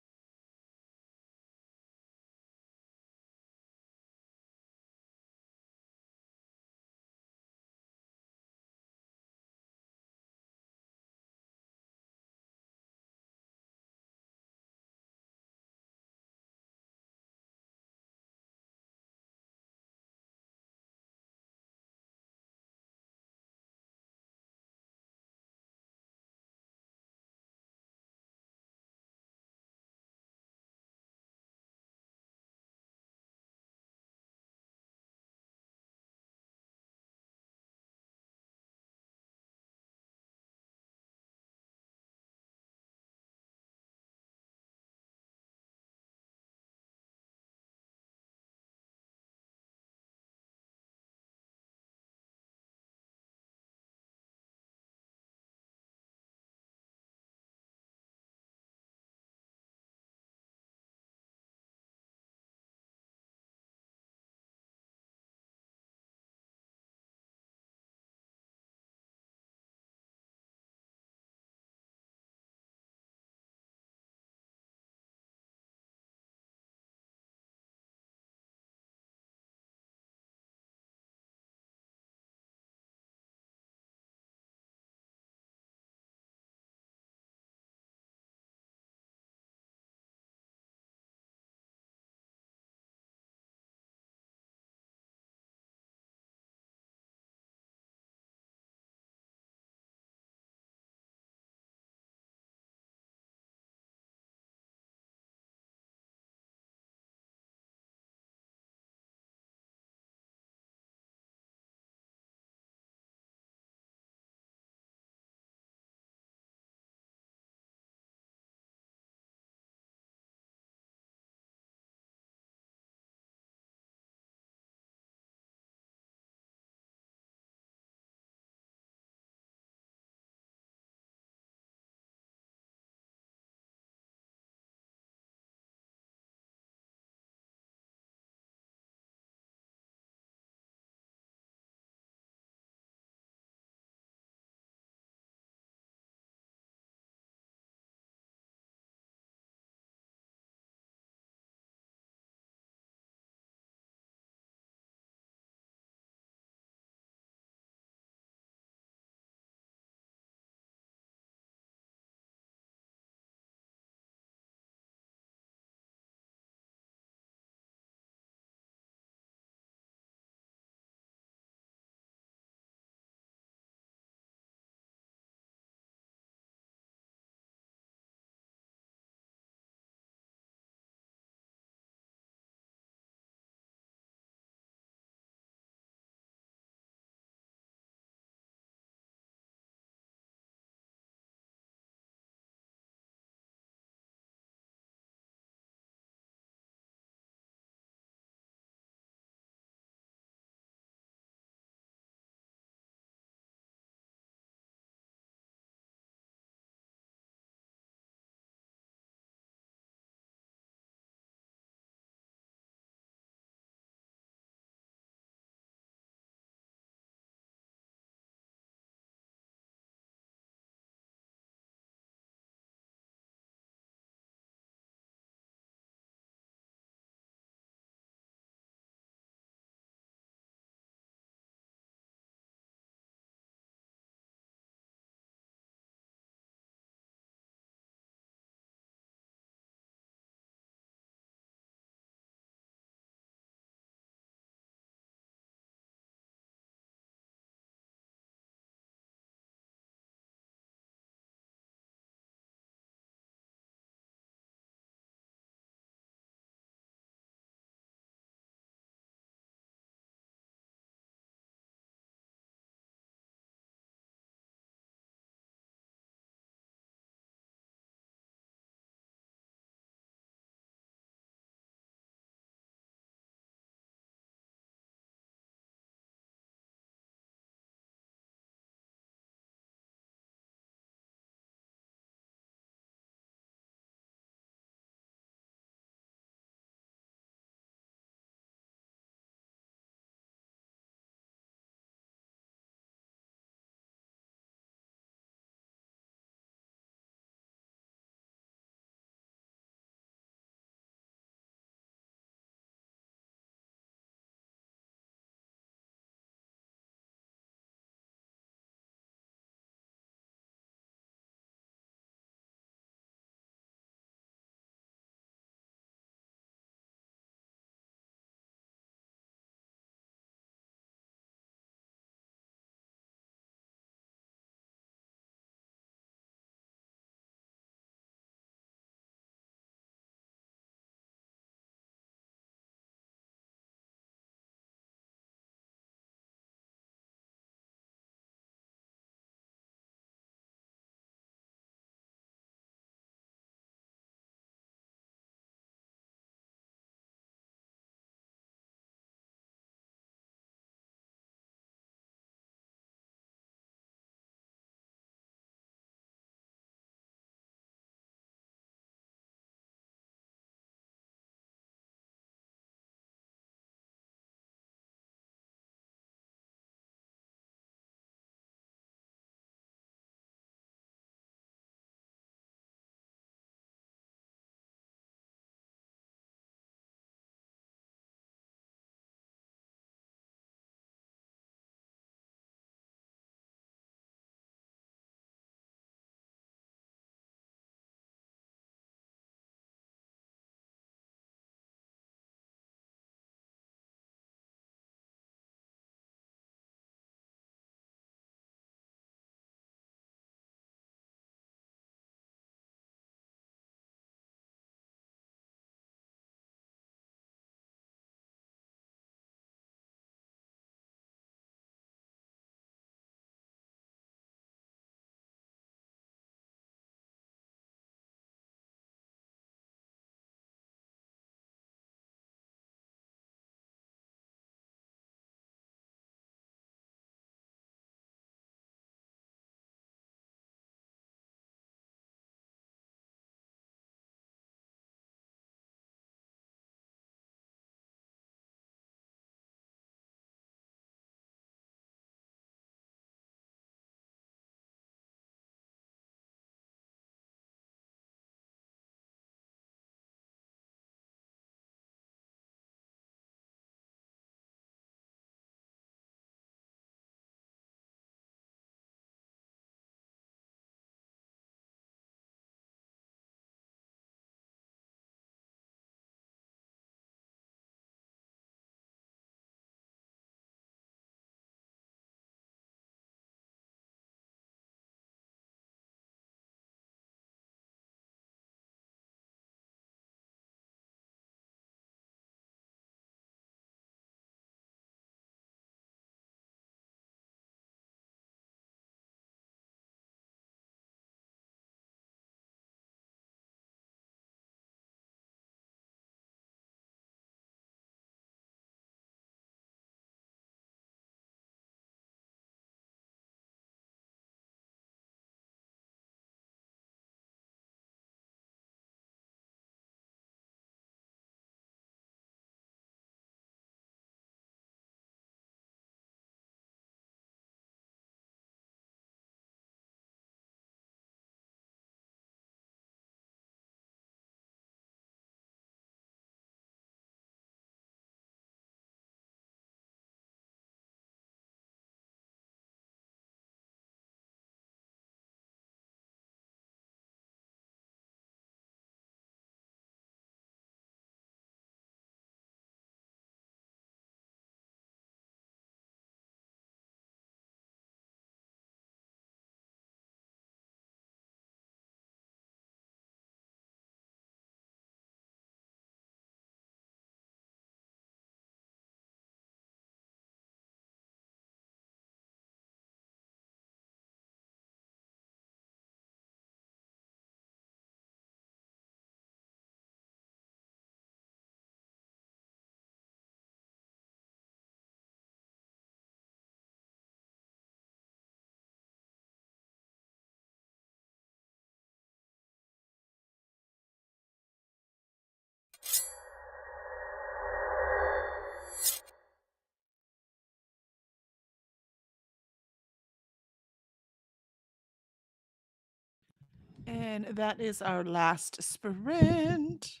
And that is our last sprint.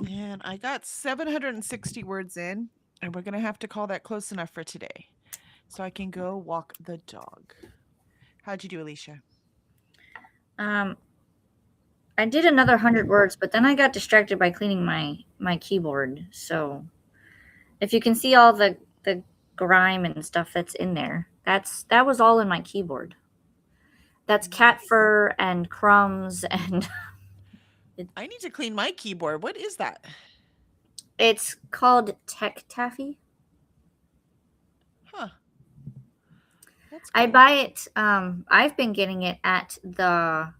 And I got 760 words in, and we're going to have to call that close enough for today so I can go walk the dog. How'd you do, Alicia? I did another 100 words, but then I got distracted by cleaning my keyboard. So if you can see all the grime and stuff that's in there, that was all in my keyboard. That's cat fur and crumbs, and I need to clean my keyboard. What is that? it's called Tech Taffy. Huh. That's I cool. buy it. I've been getting it at the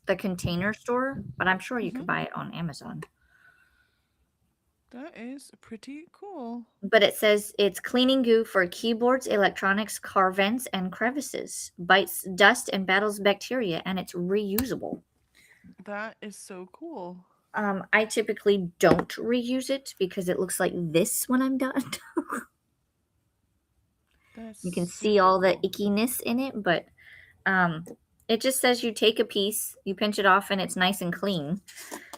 Container Store, but I'm sure you could buy it on Amazon. That is pretty cool. But it says it's cleaning goo for keyboards, electronics, car vents, and crevices. Bites dust and battles bacteria, and it's reusable. That is so cool. I typically don't reuse it because it looks like this when I'm done. You can see all the ickiness in it, but it just says you take a piece, you pinch it off, and it's nice and clean.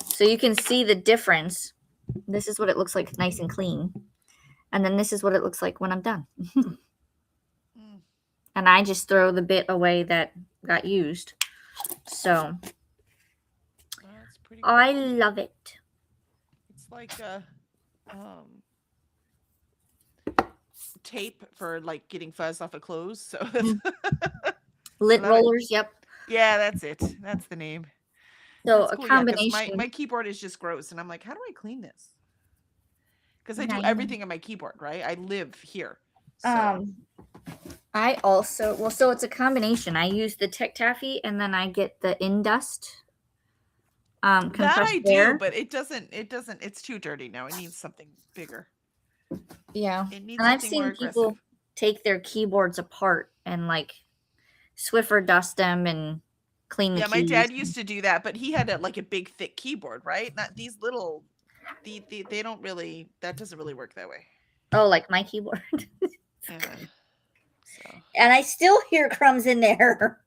So you can see the difference. This is what it looks like, nice and clean. And then this is what it looks like when I'm done. And I just throw the bit away that got used. So that's pretty cool. I love it. It's like a tape for like getting fuzz off of clothes. So Lint rollers, yep. Yeah, that's it. That's the name. So That's a cool, combination. Yeah, my keyboard is just gross, and I'm like, how do I clean this? Because I do everything on my keyboard, right? I live here. So. I also so it's a combination. I use the Tech Taffy, and then I get the Indust. That I do, but it doesn't. It's too dirty now. It needs something bigger. Yeah, it needs. And I've seen people take their keyboards apart and like Swiffer dust them and clean the keys. My dad used to do that, but he had a big thick keyboard, right? Not these little. They don't really. That doesn't really work that way. Oh, like my keyboard. So. And I still hear crumbs in there.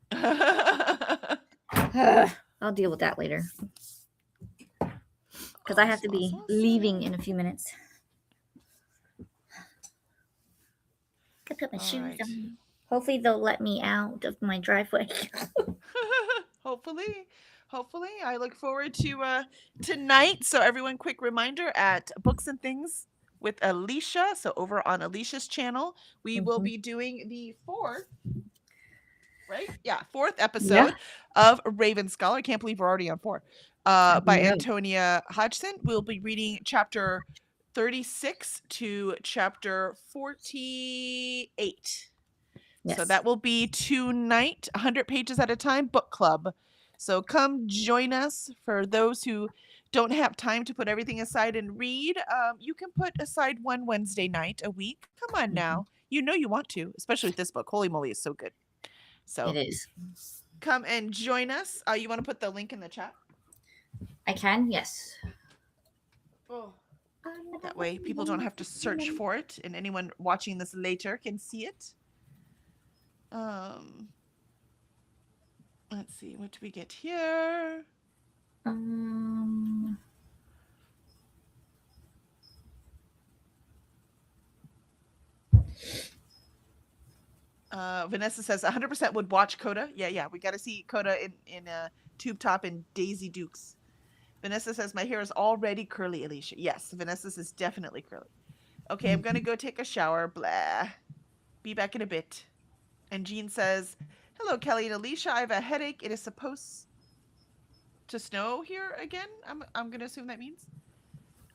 I'll deal with that later. Because I have to be leaving in a few minutes. I put my shoes on. Hopefully they'll let me out of my driveway. Hopefully. I look forward to tonight. So everyone, quick reminder at Books and Things with Alicia. So over on Alicia's channel, we will be doing the fourth episode of Ravenskull. I can't believe we're already on 4. By Antonia Hodgson. We'll be reading chapter 36 to chapter 48. Yes. So that will be tonight, 100 pages at a time, book club. So come join us. For those who don't have time to put everything aside and read, you can put aside one Wednesday night a week. Come on now. You know you want to, especially with this book. Holy moly, is so good. So it is. Come and join us. You want to put the link in the chat? I can, yes. Oh. That way people don't have to search for it, and anyone watching this later can see it. Let's see, what do we get here? Vanessa says 100% would watch Coda. Yeah, we got to see Coda in Tube Top and Daisy Dukes. Vanessa says my hair is already curly, Alicia. Yes, Vanessa's is definitely curly. Okay, I'm gonna go take a shower. Blah. Be back in a bit. And Jean says, hello, Kelly and Alicia. I have a headache. It is supposed to snow here again. I'm gonna assume that means.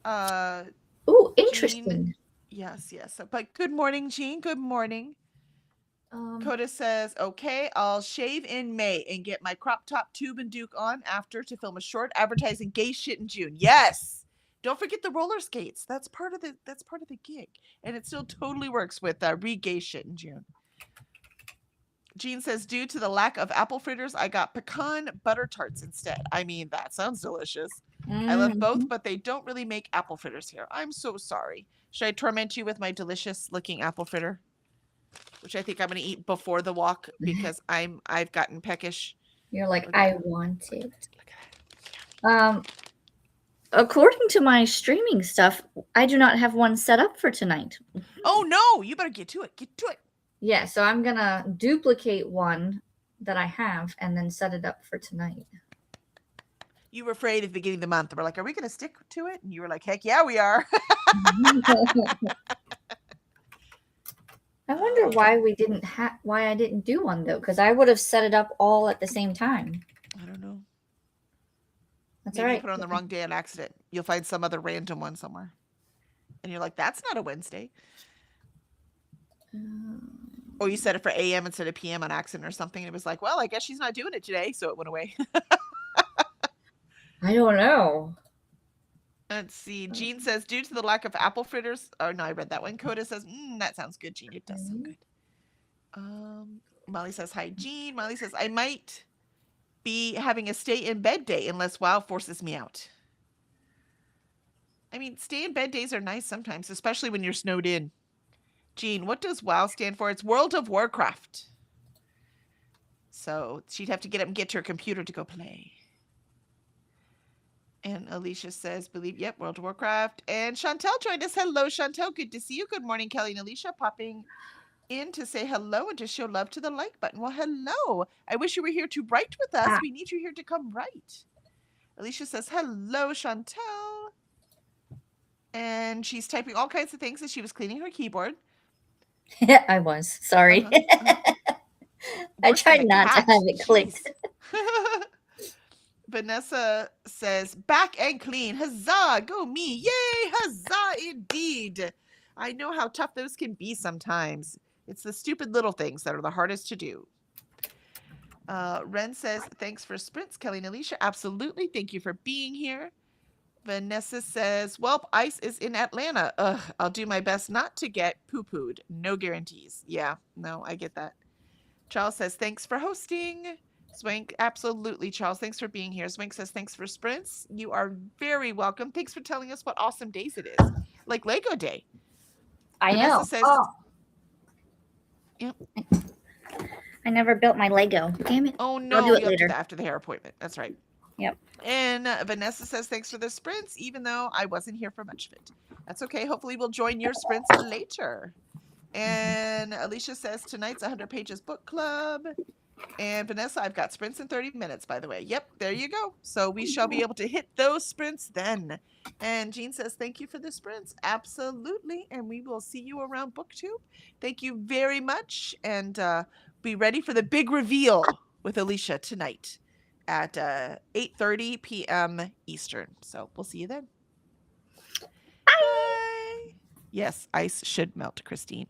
Oh, interesting. Jean, yes. But good morning, Jean. Good morning. Coda says, okay, I'll shave in May and get my crop top tube and Duke on after to film a short advertising gay shit in June. Yes. Don't forget the roller skates. That's part of the gig. And it still totally works with re-gay shit in June. Jean says, due to the lack of apple fritters, I got pecan butter tarts instead. I mean, that sounds delicious. I love both, but they don't really make apple fritters here. I'm so sorry. Should I torment you with my delicious looking apple fritter? which I think I'm going to eat before the walk because I've gotten peckish. You're like, Look at I that. want it. Look at that. According to my streaming stuff, I do not have one set up for tonight. Oh no, you better get to it. Get to it. Yeah, so I'm gonna duplicate one that I have and then set it up for tonight. You were afraid at the beginning of the month. We're like, are we going to stick to it? And you were like, heck yeah, we are. I wonder why I didn't do one though, because I would have set it up all at the same time. I don't know. That's Maybe all you right. put it on the wrong day on accident. You'll find some other random one somewhere. And you're like, that's not a Wednesday. Or you set it for AM instead of PM on accident or something. And it was like, well, I guess she's not doing it today. So it went away. I don't know. Let's see. Jean says, due to the lack of apple fritters. Oh, no, I read that one. Coda says, that sounds good, Jean. It does sound good. Molly says, hi, Jean. Molly says, I might be having a stay in bed day unless WoW forces me out. I mean, stay in bed days are nice sometimes, especially when you're snowed in. Jean, what does WoW stand for? It's World of Warcraft. So she'd have to get up and get to her computer to go play. And Alicia says, yep, World of Warcraft. And Chantel joined us. Hello, Chantel. Good to see you. Good morning, Kelly and Alicia, popping in to say hello and to show love to the like button. Well, hello. I wish you were here to write with us. We need you here to come write. Alicia says, hello, Chantel. And she's typing all kinds of things as she was cleaning her keyboard. I was. Sorry. I tried not to have it clicked. Vanessa says, back and clean. Huzzah, go me. Yay, huzzah indeed. I know how tough those can be sometimes. It's the stupid little things that are the hardest to do. Ren says, thanks for sprints, Kelly and Alicia. Absolutely. Thank you for being here. Vanessa says, well, ice is in Atlanta. Ugh, I'll do my best not to get poo-pooed. No guarantees. Yeah, no, I get that. Charles says, thanks for hosting. Swank, absolutely, Charles. Thanks for being here. Swank says, thanks for sprints. You are very welcome. Thanks for telling us what awesome days it is. Like Lego Day. I Vanessa know. Says, Yep. I never built my Lego. Damn it. Oh, no. I'll do it You'll later. do that after the hair appointment. That's right. Yep. And Vanessa says, thanks for the sprints, even though I wasn't here for much of it. That's okay. Hopefully we'll join your sprints later. And Alicia says, tonight's 100 Pages Book Club. And Vanessa, I've got sprints in 30 minutes, by the way. Yep, there you go. So we shall be able to hit those sprints then. And Jean says, thank you for the sprints. Absolutely. And we will see you around BookTube. Thank you very much. And be ready for the big reveal with Alicia tonight at 8:30 p.m. Eastern. So we'll see you then. Bye. Yes, ice should melt, Christine.